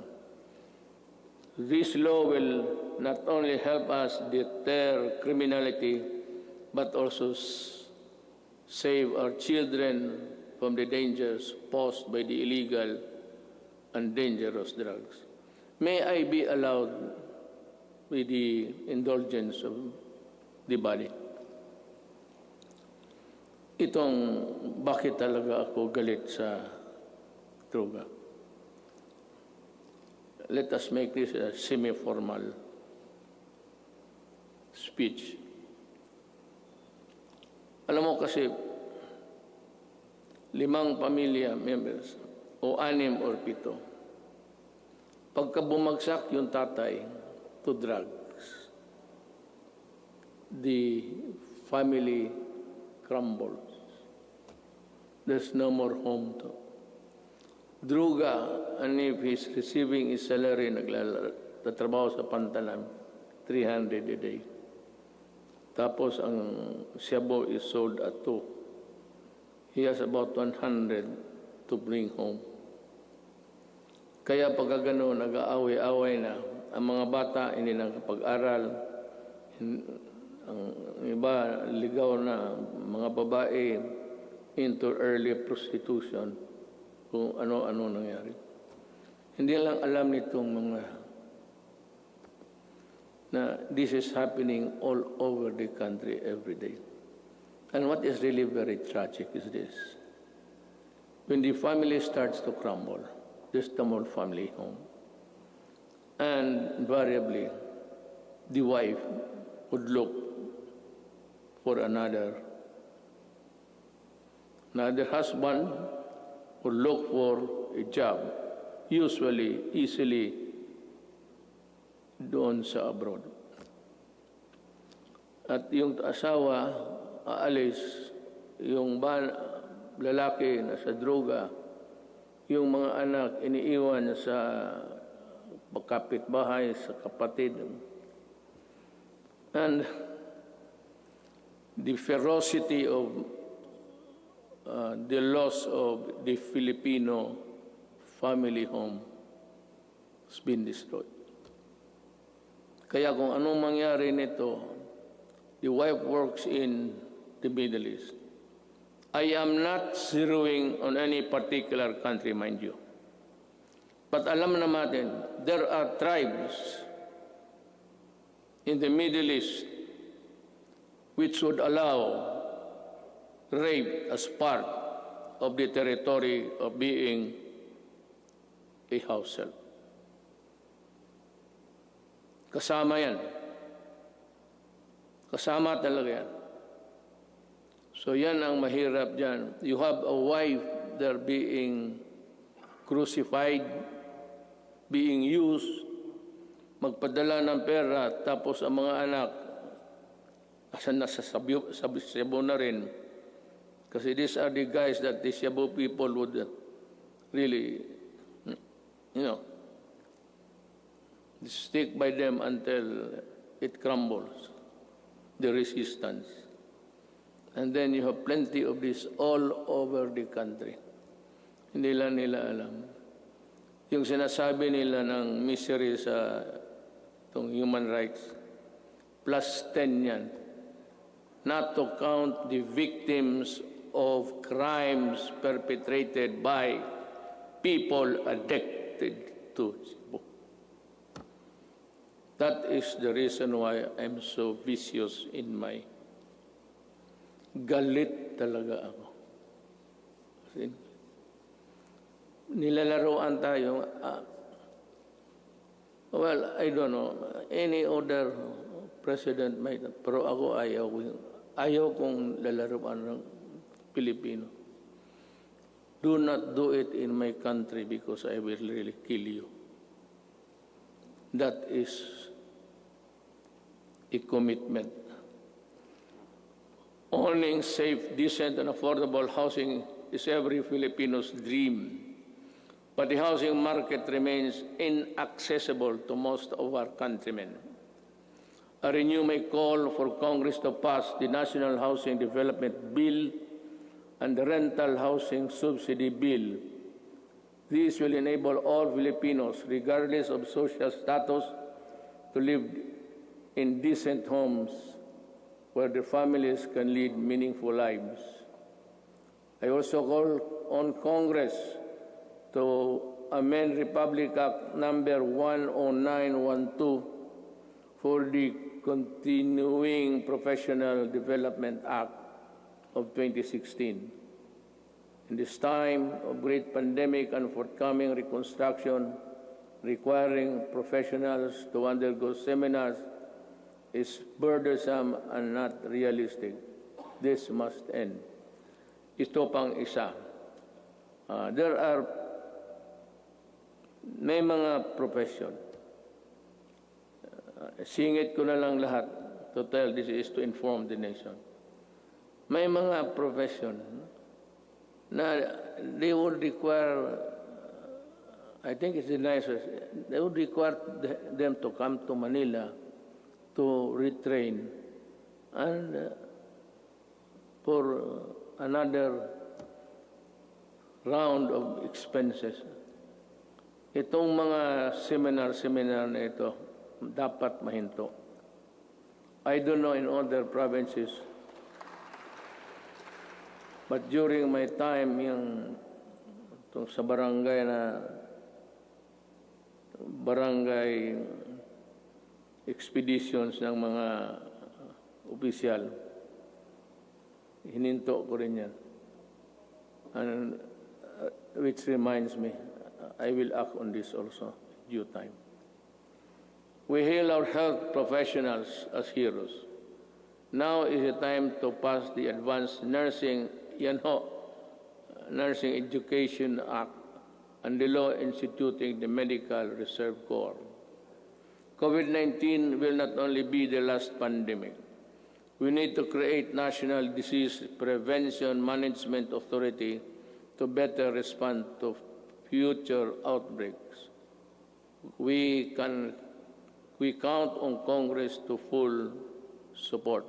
This law will not only help us deter criminality, but also save our children from the dangers posed by the illegal and dangerous drugs. May I be allowed with the indulgence of the body? Itong bakit talaga ako galit sa droga. Let us make this a semi-formal speech. Alam mo kasi, 5 pamilya members, o 6 or 7, pagka bumagsak yung tatay to drugs, the family crumbles. There's no more home to. Druga, and if he's receiving his salary, nagtatrabaho sa pantalan, 300 a day. Tapos ang shabu is sold at 2. He has about 100 to bring home. Kaya pagka gano'n, nag-aaway-aaway na, ang mga bata hindi nakapag-aral, ang iba ligaw na mga babae into early prostitution, kung ano-ano nangyari. Hindi lang alam nitong mga na this is happening all over the country every day. And what is really very tragic is this. When the family starts to crumble, this the more family home. And invariably, the wife would look for another husband would look for a job, usually, easily, doon sa abroad. At yung asawa, aalis, yung lalaki na sa droga, yung mga anak iniiwan sa kapitbahay, sa kapatid. And the ferocity of the loss of the Filipino family home has been destroyed. Kaya kung anong mangyari nito, the wife works in the Middle East. I am not zeroing on any particular country, mind you. But alam natin, there are tribes in the Middle East which would allow rape as part of the territory of being a house help. Kasama yan. Kasama talaga yan. So yan ang mahirap dyan. You have a wife there being crucified, being used, magpadala ng pera, tapos ang mga anak, asan nasa Cebu na rin. Kasi these are the guys that the Cebu people would really, stick by them until it crumbles, the resistance. And then you have plenty of this all over the country. Hindi lang nila alam. Yung sinasabi nila ng misery sa itong human rights, plus 10 yan. Not to count the victims of crimes perpetrated by people addicted to Cebu. That is the reason why I'm so vicious in my galit talaga ako. Kasi nilalaroan tayo. Well, I don't know. Any other president might, pero ako ayaw kong lalaroan ng Pilipino. Do not do it in my country because I will really kill you. That is a commitment. Owning safe, decent, and affordable housing is every Filipino's dream. But the housing market remains inaccessible to most of our countrymen. I renew my call for Congress to pass the National Housing Development Bill and the Rental Housing Subsidy Bill. These will enable all Filipinos, regardless of social status, to live in decent homes where their families can lead meaningful lives. I also call on Congress to amend Republic Act number 10912 for the Continuing Professional Development Act of 2016. In this time of great pandemic and forthcoming reconstruction, requiring professionals to undergo seminars is burdensome and not realistic. This must end. Ito pang isa. May mga profession. Singit ko na lang lahat to tell this is to inform the nation. May mga profession na they would require, I think it's the nicest, they would require them to come to Manila to retrain and for another round of expenses. Itong mga seminar na ito, dapat mahinto. I don't know in other provinces, but during my time, yung sa barangay na barangay expeditions ng mga opisyal. Hininto ko rin yan. And, which reminds me, I will act on this also in due time. We hail our health professionals as heroes. Now is the time to pass the Advanced Nursing Education Act and the law instituting the Medical Reserve Corps. COVID-19 will not only be the last pandemic. We need to create National Disease Prevention Management Authority to better respond to future outbreaks. We count on Congress to full support.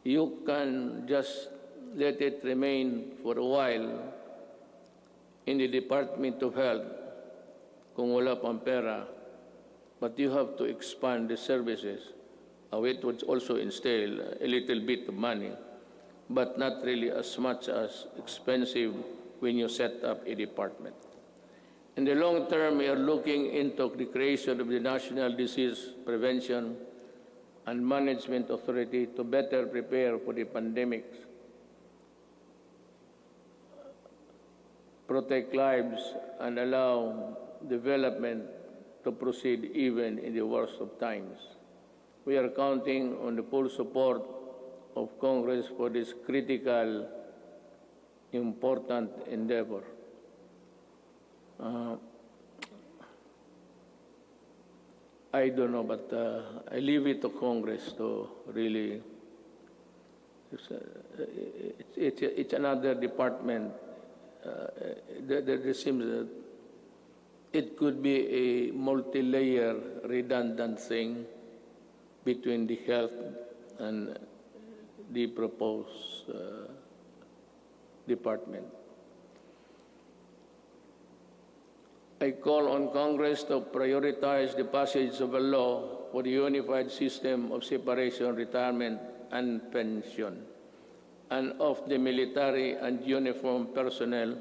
You can just let it remain for a while in the Department of Health kung wala pang pera, but you have to expand the services. It would also entail a little bit of money, but not really as much as expensive when you set up a department. In the long term, we are looking into the creation of the National Disease Prevention and Management Authority to better prepare for the pandemics, protect lives, and allow development to proceed even in the worst of times. We are counting on the full support of Congress for this critical, important endeavor. I don't know, but I leave it to Congress to really. It's another department. There seems that it could be a multi-layer, redundant thing between the health and the proposed department. I call on Congress to prioritize the passage of a law for the unified system of separation, retirement, and pension, and of the military and uniformed personnel,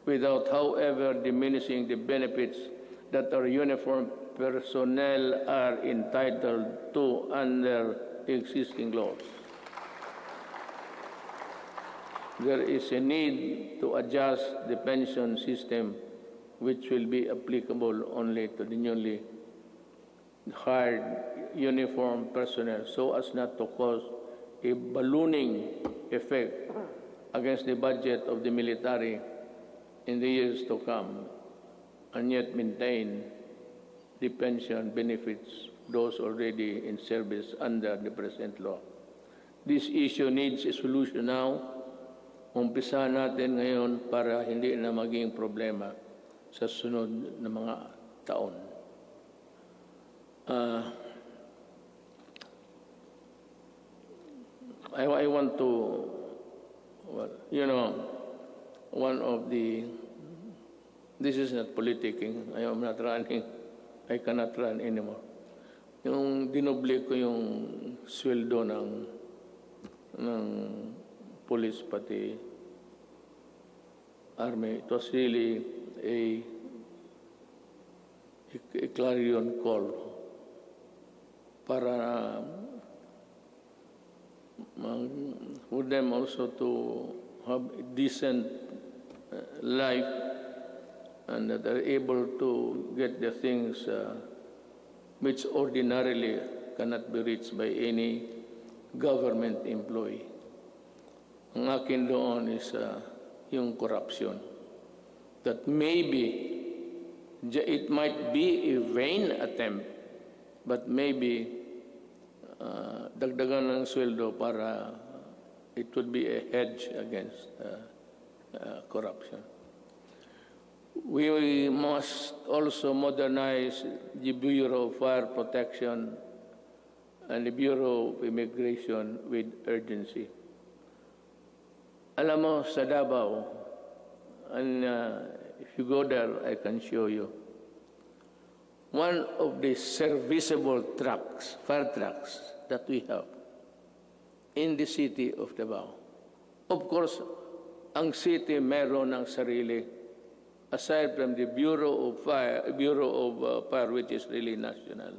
without, however, diminishing the benefits that our uniformed personnel are entitled to under existing laws. There is a need to adjust the pension system, which will be applicable only to the newly hired uniformed personnel, so as not to cause a ballooning effect against the budget of the military in the years to come, and yet maintain the pension benefits those already in service under the present law. This issue needs a solution now. Umpisa natin ngayon para hindi na maging problema sa sunod na mga taon. I want to, well, one of the, this is not politicking, I am not running, I cannot run anymore. Yung dinoble ko yung sweldo ng police pati army, it was really a clarion call para for them also to have a decent life, and that they're able to get the things which ordinarily cannot be reached by any government employee. Ang akin doon is yung corruption. That maybe it might be a vain attempt, but maybe dagdagan ng sweldo para it would be a hedge against corruption. We must also modernize the Bureau of Fire Protection and the Bureau of Immigration with urgency. Alam mo, sa Davao, and if you go there, I can show you, one of the serviceable trucks, fire trucks, that we have in the city of Davao. Of course, ang city meron ng sarili aside from the Bureau of Fire, which is really national.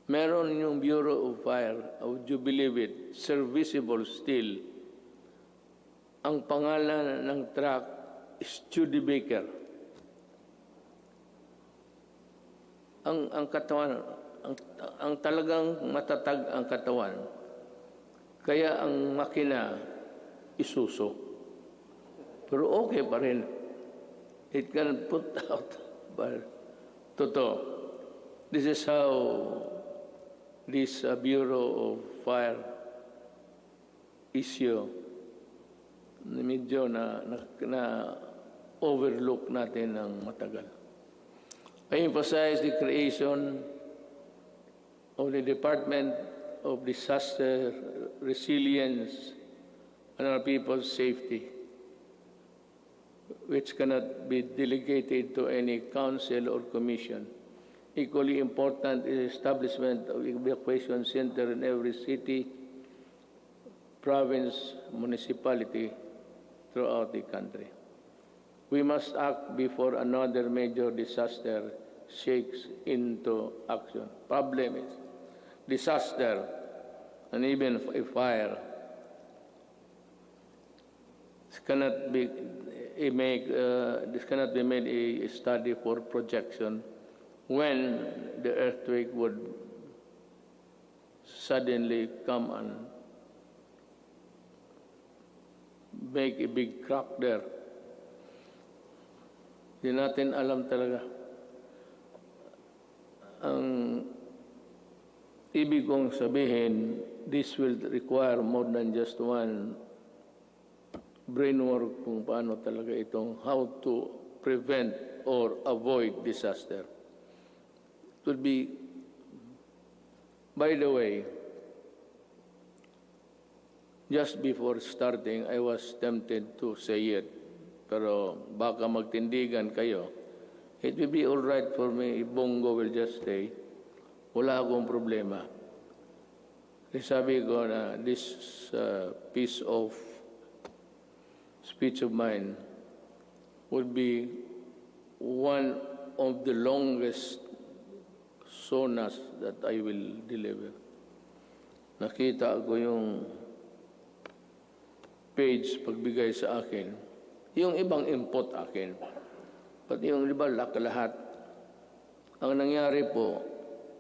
Meron yung Bureau of Fire, would you believe it, serviceable still. Ang pangalan ng truck is Studebaker. Ang katawan, ang talagang matatag ang katawan. Kaya ang makina isuso. Pero okay pa rin. It can put out. But totoo. This is how this Bureau of Fire issue medyo na overlook natin ng matagal. I emphasize the creation of the Department of Disaster Resilience and our people's safety, which cannot be delegated to any council or commission. Equally important is the establishment of evacuation center in every city, province, municipality throughout the country. We must act before another major disaster shakes into action. Problem is disaster and even a fire. This cannot be made a study for projection when the earthquake would suddenly come and make a big crack there. Hindi natin alam talaga. Ang ibig kong sabihin, this will require more than just one brainwork kung paano talaga itong how to prevent or avoid disaster. It would be, by the way, just before starting, I was tempted to say it, pero baka magtindigan kayo. It will be all right for me if Bongo will just stay. Wala akong problema. Kasi sabi ko na this piece of speech of mine would be one of the longest sonas that I will deliver. Nakita ko yung page pagbigay sa akin. Yung ibang input akin. Pati yung iba lahat. Ang nangyari po,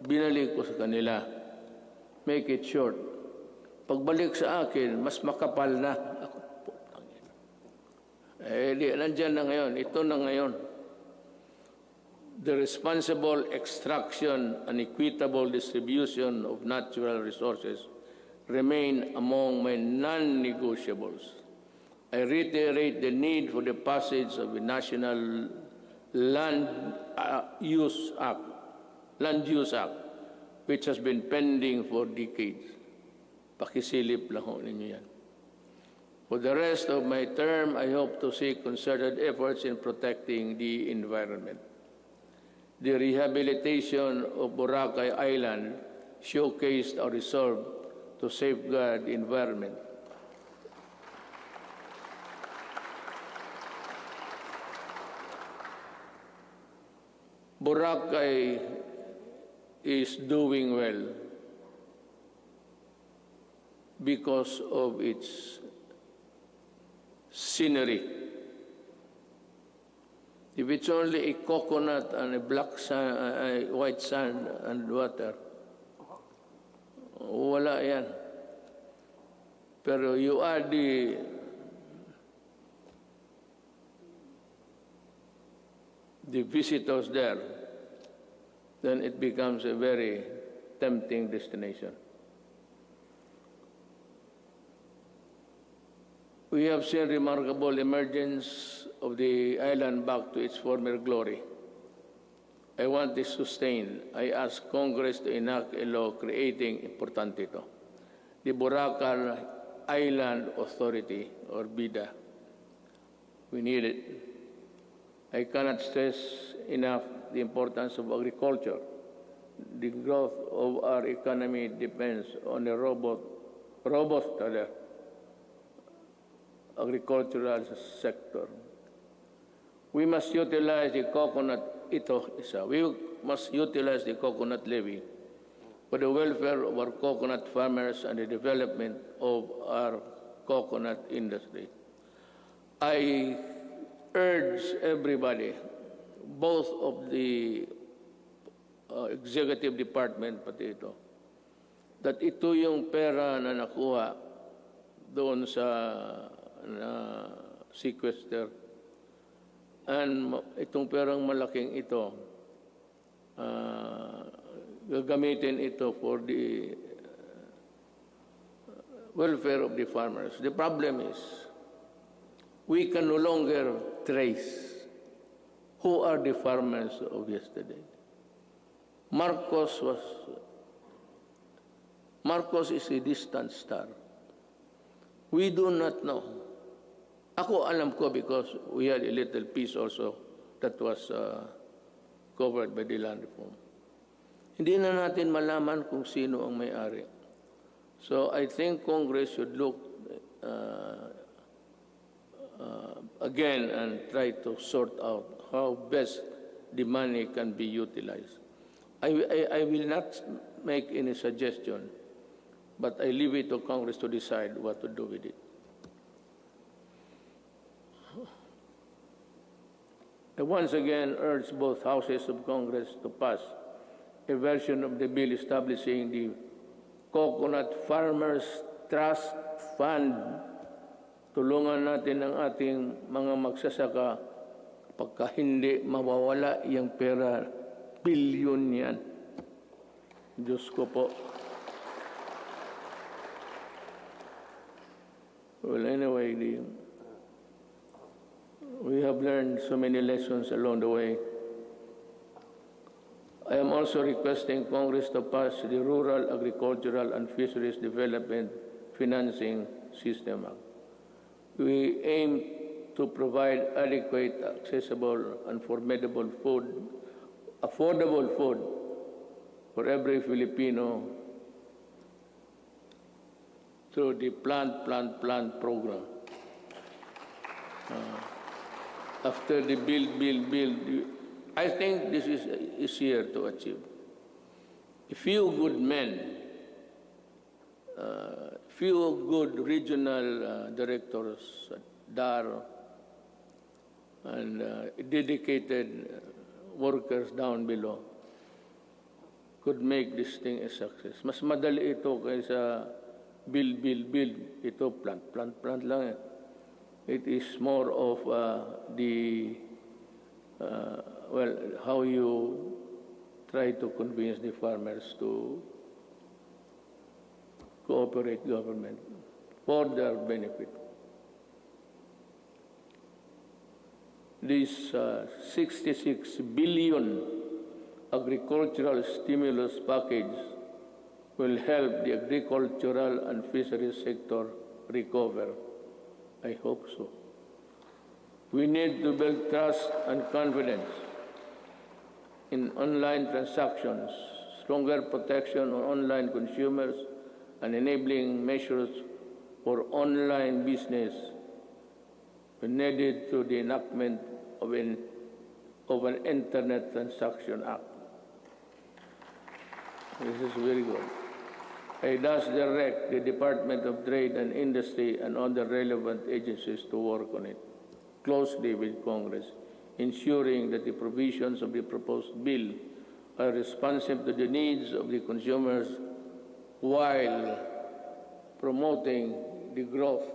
binalik ko sa kanila. Make it short. Pagbalik sa akin, mas makapal na. Ako, nandyan na ngayon. Ito na ngayon. The responsible extraction and equitable distribution of natural resources remain among my non-negotiables. I reiterate the need for the passage of the National Land Use Act, which has been pending for decades. Pakisilip lang ho ninyo yan. For the rest of my term, I hope to see concerted efforts in protecting the environment. The rehabilitation of Boracay Island showcased our resolve to safeguard the environment. Boracay is doing well because of its scenery. If it's only a coconut and a black sand, white sand and water, wala yan. Pero you add the visitors there, then it becomes a very tempting destination. We have seen remarkable emergence of the island back to its former glory. I want this sustained. I ask Congress to enact a law creating, importante ito, the Boracay Island Authority, or BIDA. We need it. I cannot stress enough the importance of agriculture. The growth of our economy depends on a robust agricultural sector. we must utilize the coconut, we must utilize the coconut levy for the welfare of our coconut farmers and the development of our coconut industry. I urge everybody, both of the executive department, pati ito, that ito yung pera na nakuha doon sa sequester. And itong perang malaking ito, gagamitin ito for the welfare of the farmers. The problem is, we can no longer trace who are the farmers of yesterday. Marcos is a distant star. We do not know. Ako alam ko because we had a little piece also that was covered by the land reform. Hindi na natin malaman kung sino ang may-ari. So I think Congress should look again and try to sort out how best the money can be utilized. I will not make any suggestion, but I leave it to Congress to decide what to do with it. I once again urge both houses of Congress to pass a version of the bill establishing the Coconut Farmers Trust Fund. Tulungan natin ang ating mga magsasaka pagka hindi mawawala yung pera, bilyon yan. Diyos ko po. Well, anyway, we have learned so many lessons along the way. I am also requesting Congress to pass the Rural, Agricultural, and Fisheries Development Financing System Act. We aim to provide adequate, accessible, and affordable food for every Filipino through the Plant program. After the build, I think this is easier to achieve. A few good men, few good regional directors at DAR, and dedicated workers down below could make this thing a success. Mas madali ito kaysa build. Ito plant lang yan. It is more of how you try to convince the farmers to cooperate government for their benefit. This 66 billion agricultural stimulus package will help the agricultural and fisheries sector recover. I hope so. We need to build trust and confidence in online transactions, stronger protection on online consumers, and enabling measures for online business needed through the enactment of an Internet Transaction Act. This is very good. I thus direct the Department of Trade and Industry and other relevant agencies to work on it closely with Congress, ensuring that the provisions of the proposed bill are responsive to the needs of the consumers while promoting the growth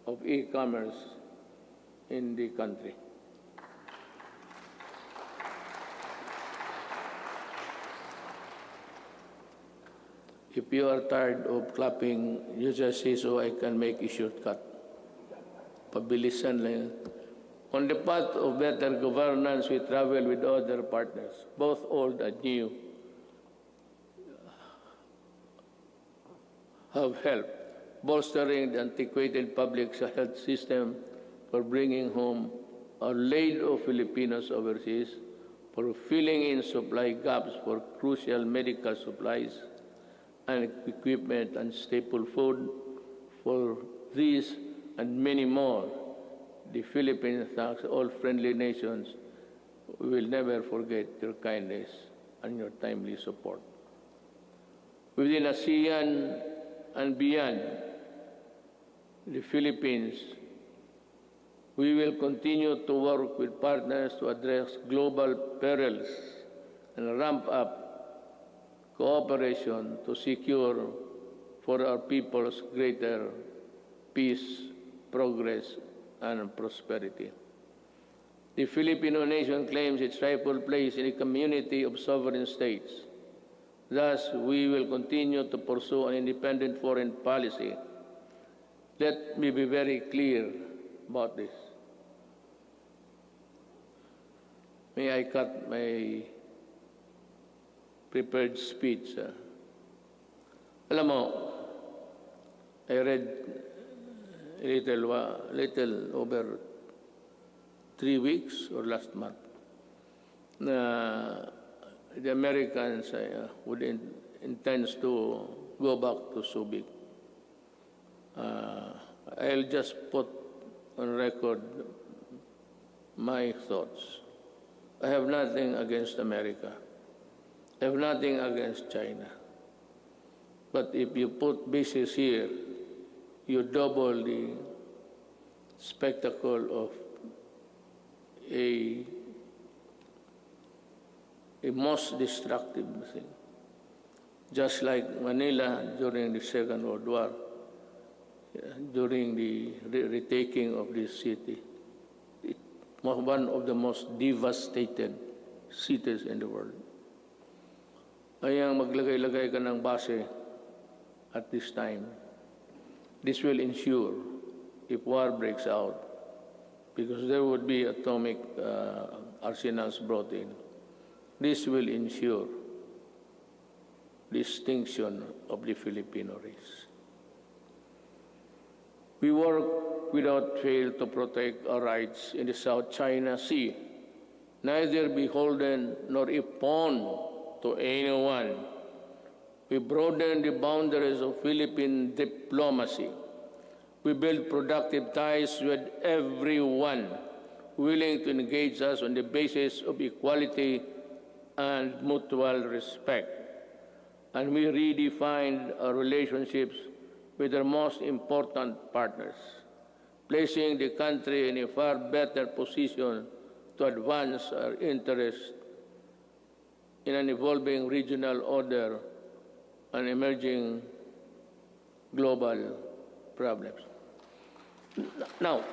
of e-commerce in the country. If you are tired of clapping, you just say so I can make a shortcut. Pabilisan lang yan. On the path of better governance, we travel with other partners, both old and new, have helped bolstering the antiquated public health system, for bringing home a load of Filipinos overseas, for filling in supply gaps for crucial medical supplies and equipment and staple food. For these and many more, the Philippines thanks all friendly nations. We will never forget your kindness and your timely support. Within ASEAN and beyond the Philippines, we will continue to work with partners to address global perils and ramp up cooperation to secure for our peoples greater peace, progress, and prosperity. The Filipino nation claims its rightful place in a community of sovereign states. Thus, we will continue to pursue an independent foreign policy. Let me be very clear about this. May I cut my prepared speech? Alam mo, I read a little over 3 weeks or last month na the Americans intends to go back to Subic. I'll just put on record my thoughts. I have nothing against America. I have nothing against China. But if you put bases here, you double the spectacle of a most destructive thing. Just like Manila during the Second World War, during the retaking of this city, it was one of the most devastated cities in the world. Kaya maglagay-lagay ka ng base at this time. This will ensure, if war breaks out, because there would be atomic arsenals brought in, this will ensure the extinction of the Filipino race. We work without fail to protect our rights in the South China Sea, neither beholden nor a pawn to anyone. We broaden the boundaries of Philippine diplomacy. We build productive ties with everyone willing to engage us on the basis of equality and mutual respect. And we redefined our relationships with our most important partners, placing the country in a far better position to advance our interests in an evolving regional order and emerging global problems. Now,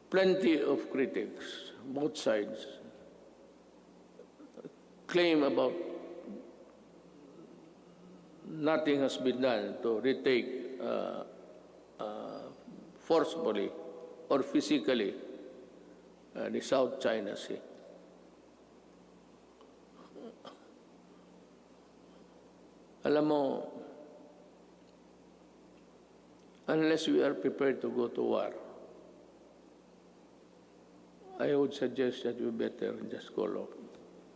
plenty of critics, both sides, claim about nothing has been done to retake forcefully or physically the South China Sea. Alam mo, unless we are prepared to go to war, I would suggest that we better just call off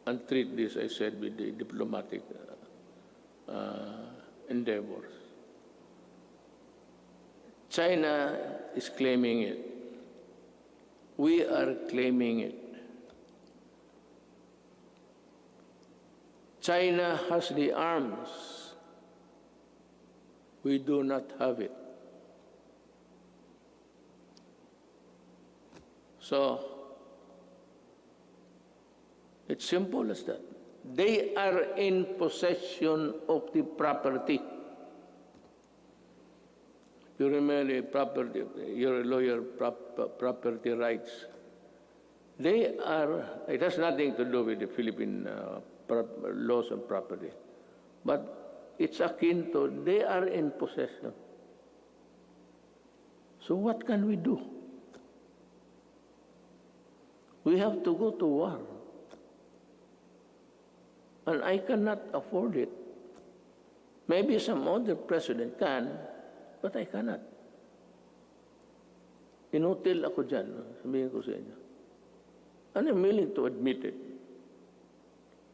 and treat this, I said, with the diplomatic endeavors. China is claiming it. We are claiming it. China has the arms. We do not have it. So, it's simple as that. They are in possession of the property. You remember property, you're a lawyer, property rights. They are, it has nothing to do with the Philippine laws on property. But it's akin to, they are in possession. So what can we do? We have to go to war. And I cannot afford it. Maybe some other president can, but I cannot. Inutil ako dyan, sabihin ko sa inyo. And I'm willing to admit it.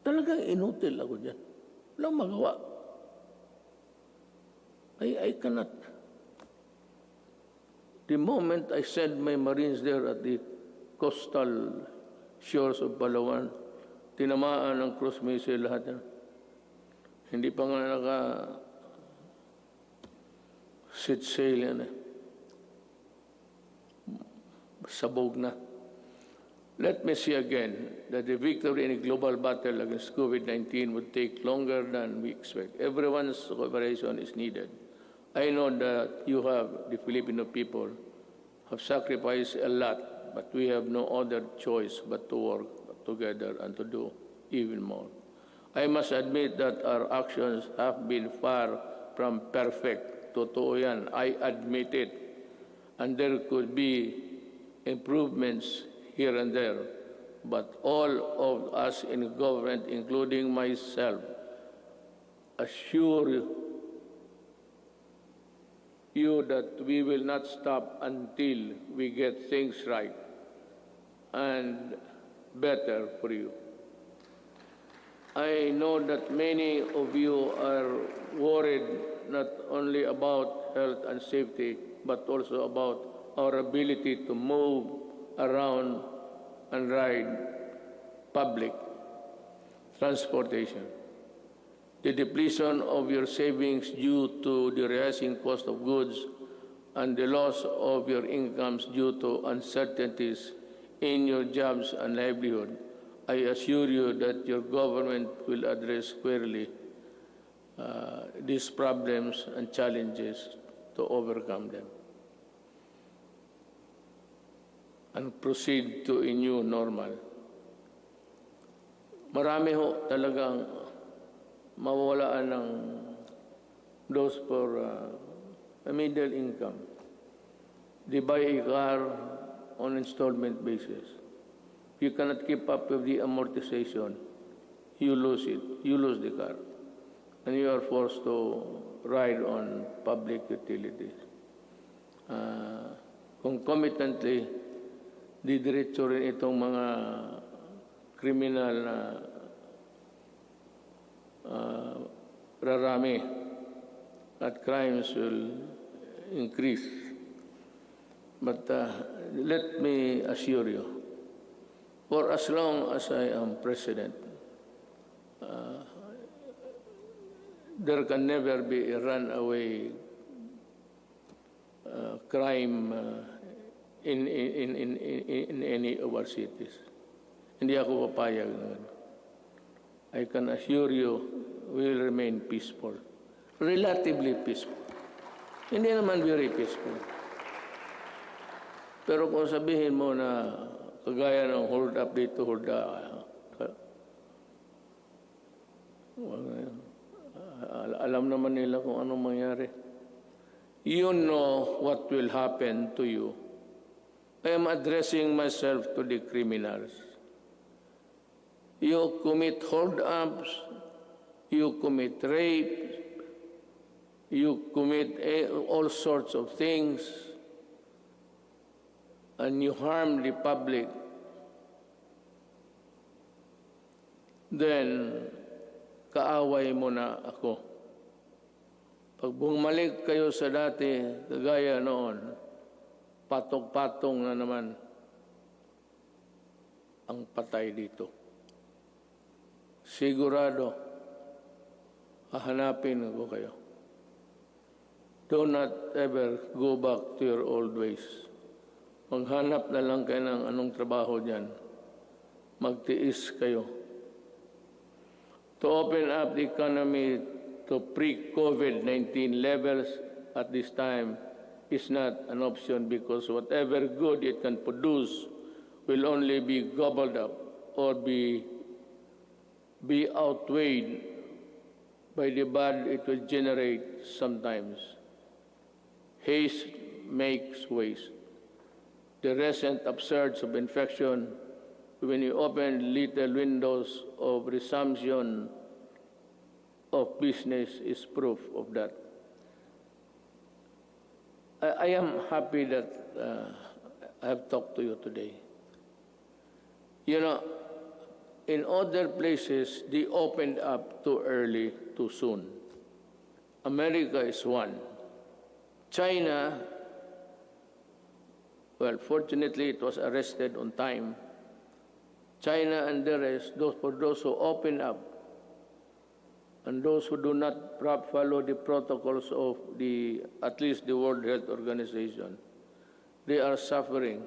Talagang inutil ako dyan. Walang magawa. I cannot The moment I sent my Marines there at the coastal shores of Palawan, tinamaan ng cruise missile lahat yan. Hindi pa nga set sail yan eh. Sabog na. Let me see again that the victory in a global battle against COVID-19 would take longer than we expect. Everyone's cooperation is needed. I know that you have, the Filipino people, have sacrificed a lot, but we have no other choice but to work together and to do even more. I must admit that our actions have been far from perfect. Totoo yan. I admit it. And there could be improvements here and there. But all of us in government, including myself, assure you that we will not stop until we get things right and better for you. I know that many of you are worried not only about health and safety, but also about our ability to move around and ride public transportation. The depletion of your savings due to the rising cost of goods and the loss of your incomes due to uncertainties in your jobs and livelihood, I assure you that your government will address squarely these problems and challenges to overcome them and proceed to a new normal. Marami ho talagang mawawalaan ng those for a middle income. They buy a car on installment basis. If you cannot keep up with the amortization, you lose it. You lose the car. And you are forced to ride on public utilities. Concomitantly, didiretso rin itong mga kriminal na rarami at crimes will increase. But let me assure you, for as long as I am president, there can never be a runaway crime in any of our cities. Hindi ako papayag naman. I can assure you, we will remain peaceful. Relatively peaceful. Hindi naman very peaceful. Pero kung sabihin mo na kagaya ng hold up dito, hold up, alam naman nila kung anong mangyari. You know what will happen to you. I am addressing myself to the criminals. You commit hold-ups, you commit rape, you commit all sorts of things, and you harm the public, then kaaway mo na ako. Pag bumalik kayo sa dati, kagaya noon, patong-patong na naman ang patay dito. Sigurado, hahanapin ko kayo. Do not ever go back to your old ways. Maghanap na lang kayo ng anong trabaho dyan. Magtiis kayo. To open up the economy to pre-COVID-19 levels at this time is not an option because whatever good it can produce will only be gobbled up or be outweighed by the bad it will generate sometimes. Haste makes waste. The recent upsurge of infection, when you open little windows of resumption of business, is proof of that. I am happy that I have talked to you today. You know, in other places, they opened up too early, too soon. America is one. China Well, fortunately, it was arrested on time. China and the rest, for those who open up, and those who do not follow the protocols of at least the World Health Organization, they are suffering.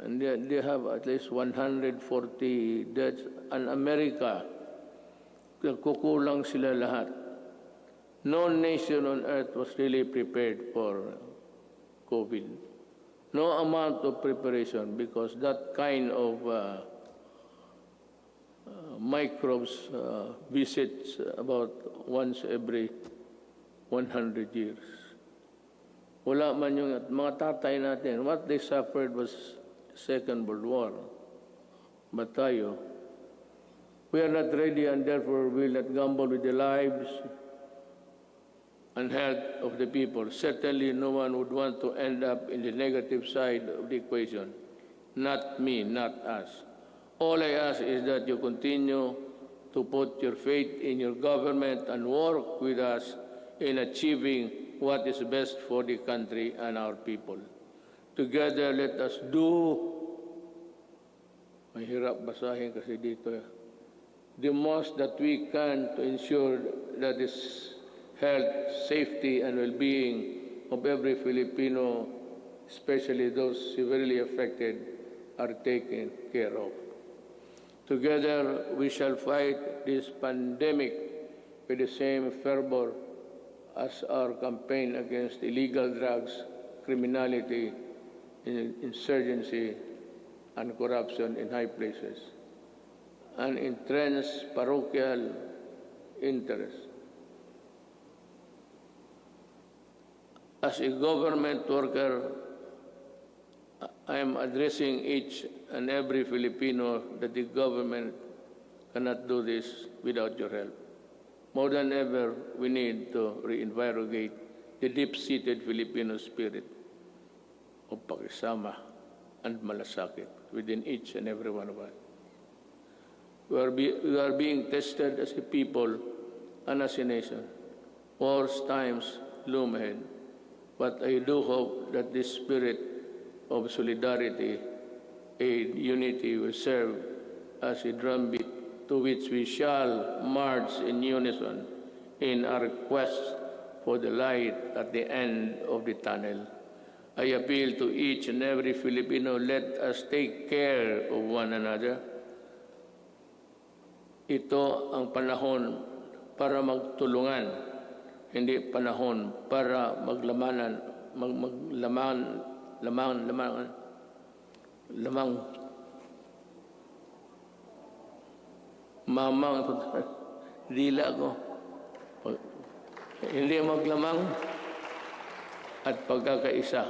And they have at least 140 deaths. And America, kukulang sila lahat. No nation on earth was really prepared for COVID. No amount of preparation, because that kind of microbes visits about once every 100 years. Wala man yung mga tatay natin. What they suffered was Second World War. But tayo, we are not ready, and therefore we will not gamble with the lives and health of the people. Certainly no one would want to end up in the negative side of the equation. Not me, not us. All I ask is that you continue to put your faith in your government and work with us in achieving what is best for the country and our people. Together, let us do, mahirap basahin kasi dito, the most that we can to ensure that this health, safety, and well-being of every Filipino, especially those severely affected, are taken care of. Together, we shall fight this pandemic with the same fervor as our campaign against illegal drugs, criminality, insurgency, and corruption in high places, and entrenched parochial interests. As a government worker, I am addressing each and every Filipino that the government cannot do this without your help. More than ever, we need to reinvigorate the deep-seated Filipino spirit of pakisama and malasakit within each and every one of us. We are being tested as a people and as a nation. Worse times loom ahead. But I do hope that this spirit of solidarity and unity will serve as a drumbeat to which we shall march in unison in our quest for the light at the end of the tunnel. I appeal to each and every Filipino, let us take care of one another. Ito ang panahon para magtulungan, hindi panahon para mamang dila ko. Hindi maglamang at pagkakaisa.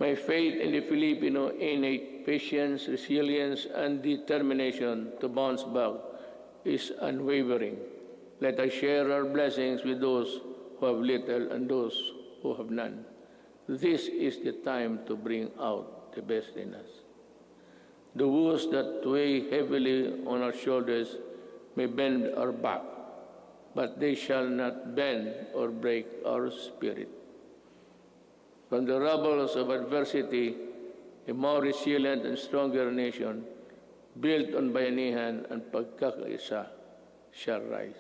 My faith in the Filipino innate patience, resilience, and determination to bounce back is unwavering. Let us share our blessings with those who have little and those who have none. This is the time to bring out the best in us. The woes that weigh heavily on our shoulders may bend our back, but they shall not bend or break our spirit. From the rubbles of adversity, a more resilient and stronger nation, built on bayanihan and pagkakaisa, shall rise.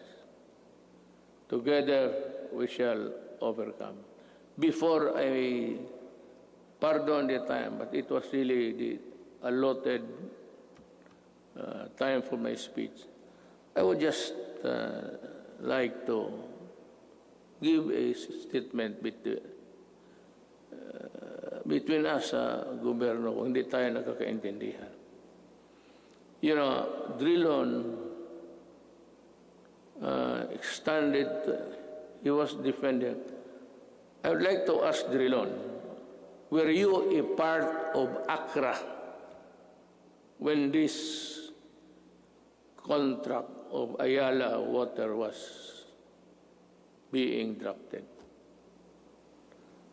Together, we shall overcome. Before I pardon the time, but it was really the allotted time for my speech, I would just like to give a statement between us sa gobyerno kung hindi tayo nakakaintindihan. You know, Drilon extended, he was defended. I would like to ask Drilon, were you a part of ACRA when this contract of Ayala Water was being drafted?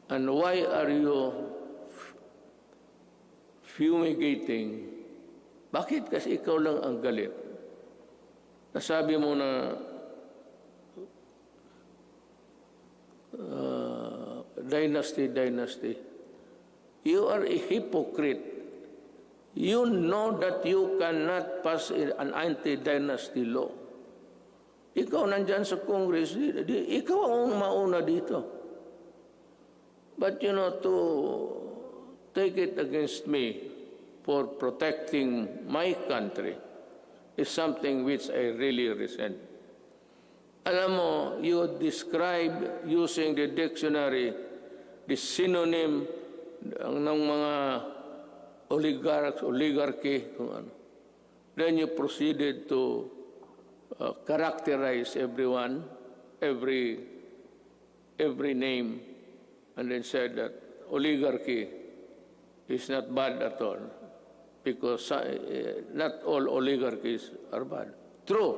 And why are you fumigating? Bakit kasi ikaw lang ang galit? Nasabi mo na dynasty. You are a hypocrite. You know that you cannot pass an anti-dynasty law. Ikaw nandyan sa Congress, ikaw ang mauna dito. But to take it against me for protecting my country is something which I really resent. Alam mo, you describe using the dictionary the synonym ng mga oligarchy, kung ano. Then you proceeded to characterize everyone, every name, and then said that oligarchy is not bad at all, because not all oligarchies are bad. True,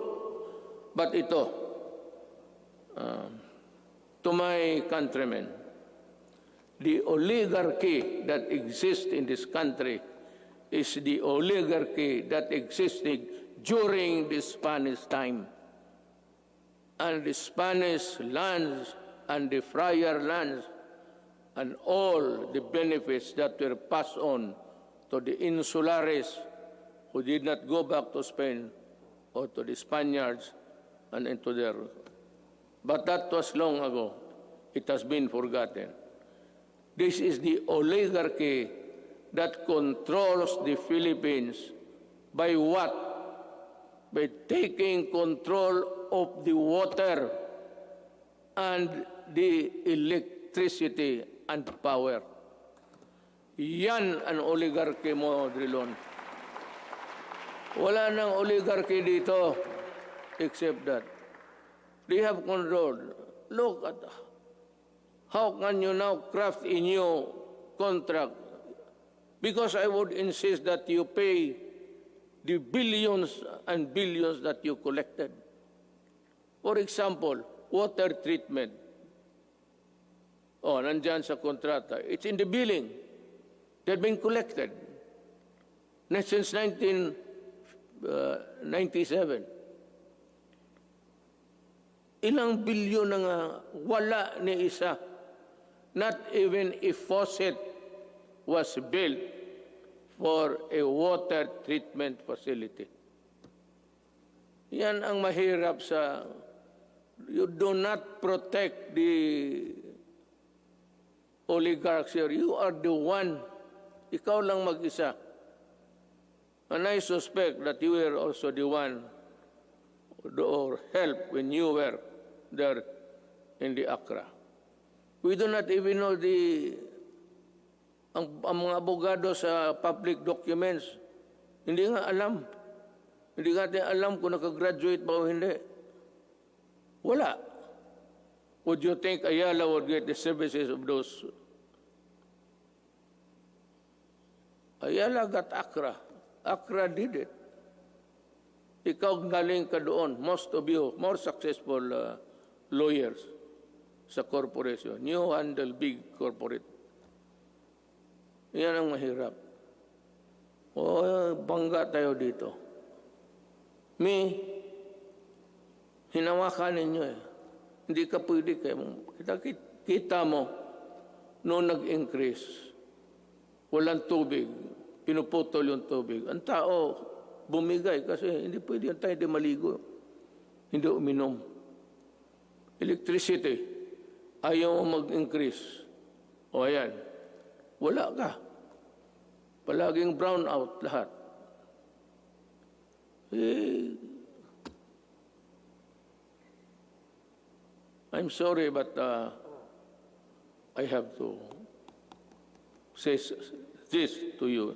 but ito, to my countrymen, the oligarchy that exists in this country is the oligarchy that existed during the Spanish time. And the Spanish lands and the friar lands and all the benefits that were passed on to the insulares who did not go back to Spain or to the Spaniards and into their... But that was long ago. It has been forgotten. This is the oligarchy that controls the Philippines by what? By taking control of the water and the electricity and power. Yan ang oligarchy mo, Drilon. Wala nang oligarchy dito except that they have control. Look at how can you now craft a new contract? Because I would insist that you pay the billions and billions that you collected. For example, water treatment. Oh, nandyan sa kontrata. It's in the billing. They've been collected. Since 1997. Ilang bilyon na nga wala ni isa. Not even a faucet was built for a water treatment facility. Yan ang mahirap sa... You do not protect the oligarchs here. You are the one. Ikaw lang mag-isa. And I suspect that you were also the one or help when you were there in the Accra. We do not even know ang mga abogado sa public documents. Hindi nga alam. Hindi nga alam kung nakagraduate ba o hindi. Wala. Would you think Ayala would get the services of those? Ayala got Accra. Accra did it. Ikaw galing ka doon. Most of you, more successful lawyers sa corporation. You handle big corporate. Yan ang mahirap. O, bangga tayo dito. Hinawakan ninyo eh. Hindi ka pwede kayo. Kita mo, noong nag-increase, walang tubig, pinuputol yung tubig. Ang tao, bumigay kasi hindi pwede yung tayo hindi maligo. Hindi uminom. Electricity, ayaw mag-increase. O ayan, wala ka. Palaging brown out lahat. I'm sorry, but I have to say this to you.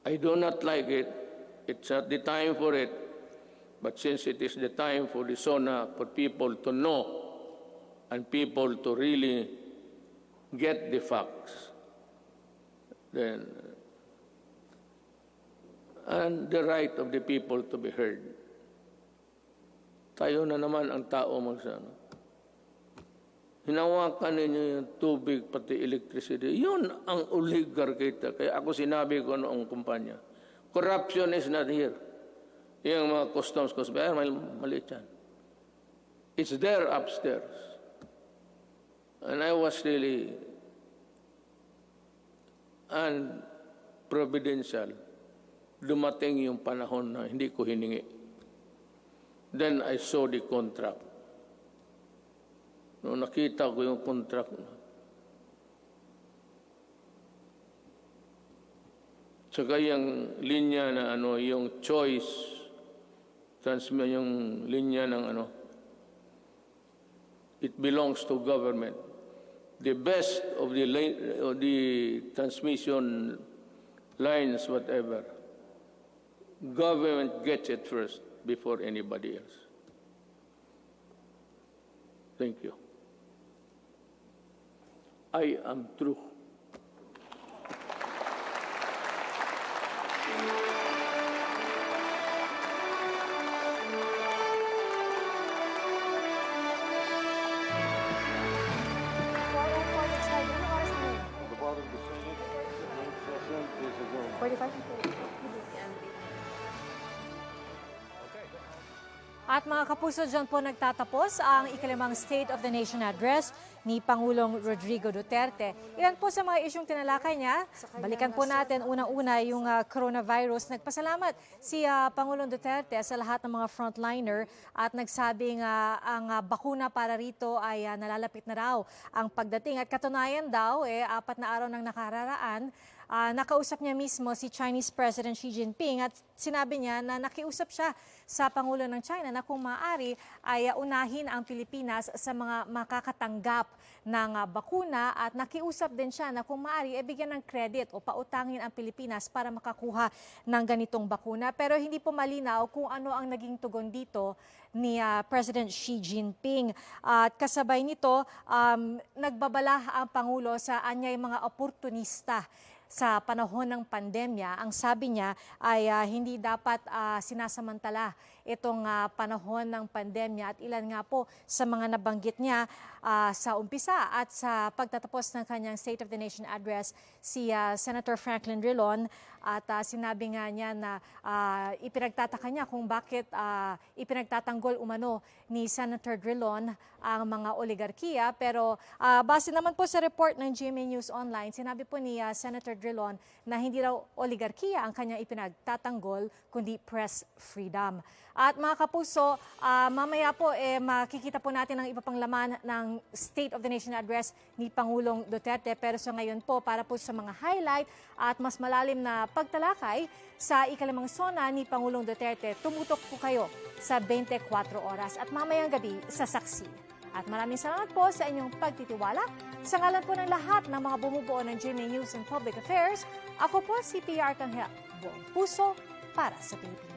I do not like it. It's not the time for it. But since it is the time for the Sona, for people to know and people to really get the facts, then, and the right of the people to be heard. Tayo na naman ang tao magsano. Hinawakan ninyo yung tubig, pati electricity. Yun ang oligarchy. Kaya ako sinabi ko noong kumpanya, corruption is not here. Yung mga customs, maliit yan. It's there upstairs. And I was really unprovidential. Dumating yung panahon na hindi ko hiningi. Then I saw the contract. Nung nakita ko yung contract, saka yung linya na yung choice, yung linya ng it belongs to government. The best of the transmission lines, whatever, government gets it first before anybody else. Thank you. I am true. At mga kapuso, dyan po nagtatapos ang ikalimang State of the Nation Address ni Pangulong Rodrigo Duterte. Ilan po sa mga isyong tinalakay niya? Balikan po natin unang-una yung coronavirus. Nagpasalamat si Pangulong Duterte sa lahat ng mga frontliner at nagsabing ang bakuna para rito ay nalalapit na raw ang pagdating. At katunayan daw, 4 na araw nang nakararaan, nakausap niya mismo si Chinese President Xi Jinping at sinabi niya na nakiusap siya sa Pangulo ng China na kung maaari ay unahin ang Pilipinas sa mga makakatanggap ng bakuna at nakiusap din siya na kung maaari bigyan ng credit o pautangin ang Pilipinas para makakuha ng ganitong bakuna. Pero hindi po malinaw kung ano ang naging tugon dito ni President Xi Jinping. At kasabay nito, nagbabala ang Pangulo sa anyay mga oportunista sa panahon ng pandemya. Ang sabi niya ay hindi dapat sinasamantala itong panahon ng pandemya at ilan nga po sa mga nabanggit niya sa umpisa at sa pagtatapos ng kanyang State of the Nation Address si Senator Franklin Drilon at sinabi nga niya na ipinagtataka niya kung bakit ipinagtatanggol umano ni Senator Drilon ang mga oligarkiya pero base naman po sa report ng GMA News Online, sinabi po ni Senator Drilon na hindi raw oligarkiya ang kanyang ipinagtatanggol kundi press freedom. At mga kapuso, mamaya po makikita po natin ang iba pang laman ng State of the Nation Address ni Pangulong Duterte. Pero sa ngayon po, para po sa mga highlight at mas malalim na pagtalakay sa ikalimang Sona ni Pangulong Duterte, tumutok po kayo sa 24 oras at mamayang gabi sa Saksi. At maraming salamat po sa inyong pagtitiwala. Sa ngalan po ng lahat ng mga bumubuo ng GMA News and Public Affairs, ako po si PR Tanghel, buong puso para sa Pilipinas.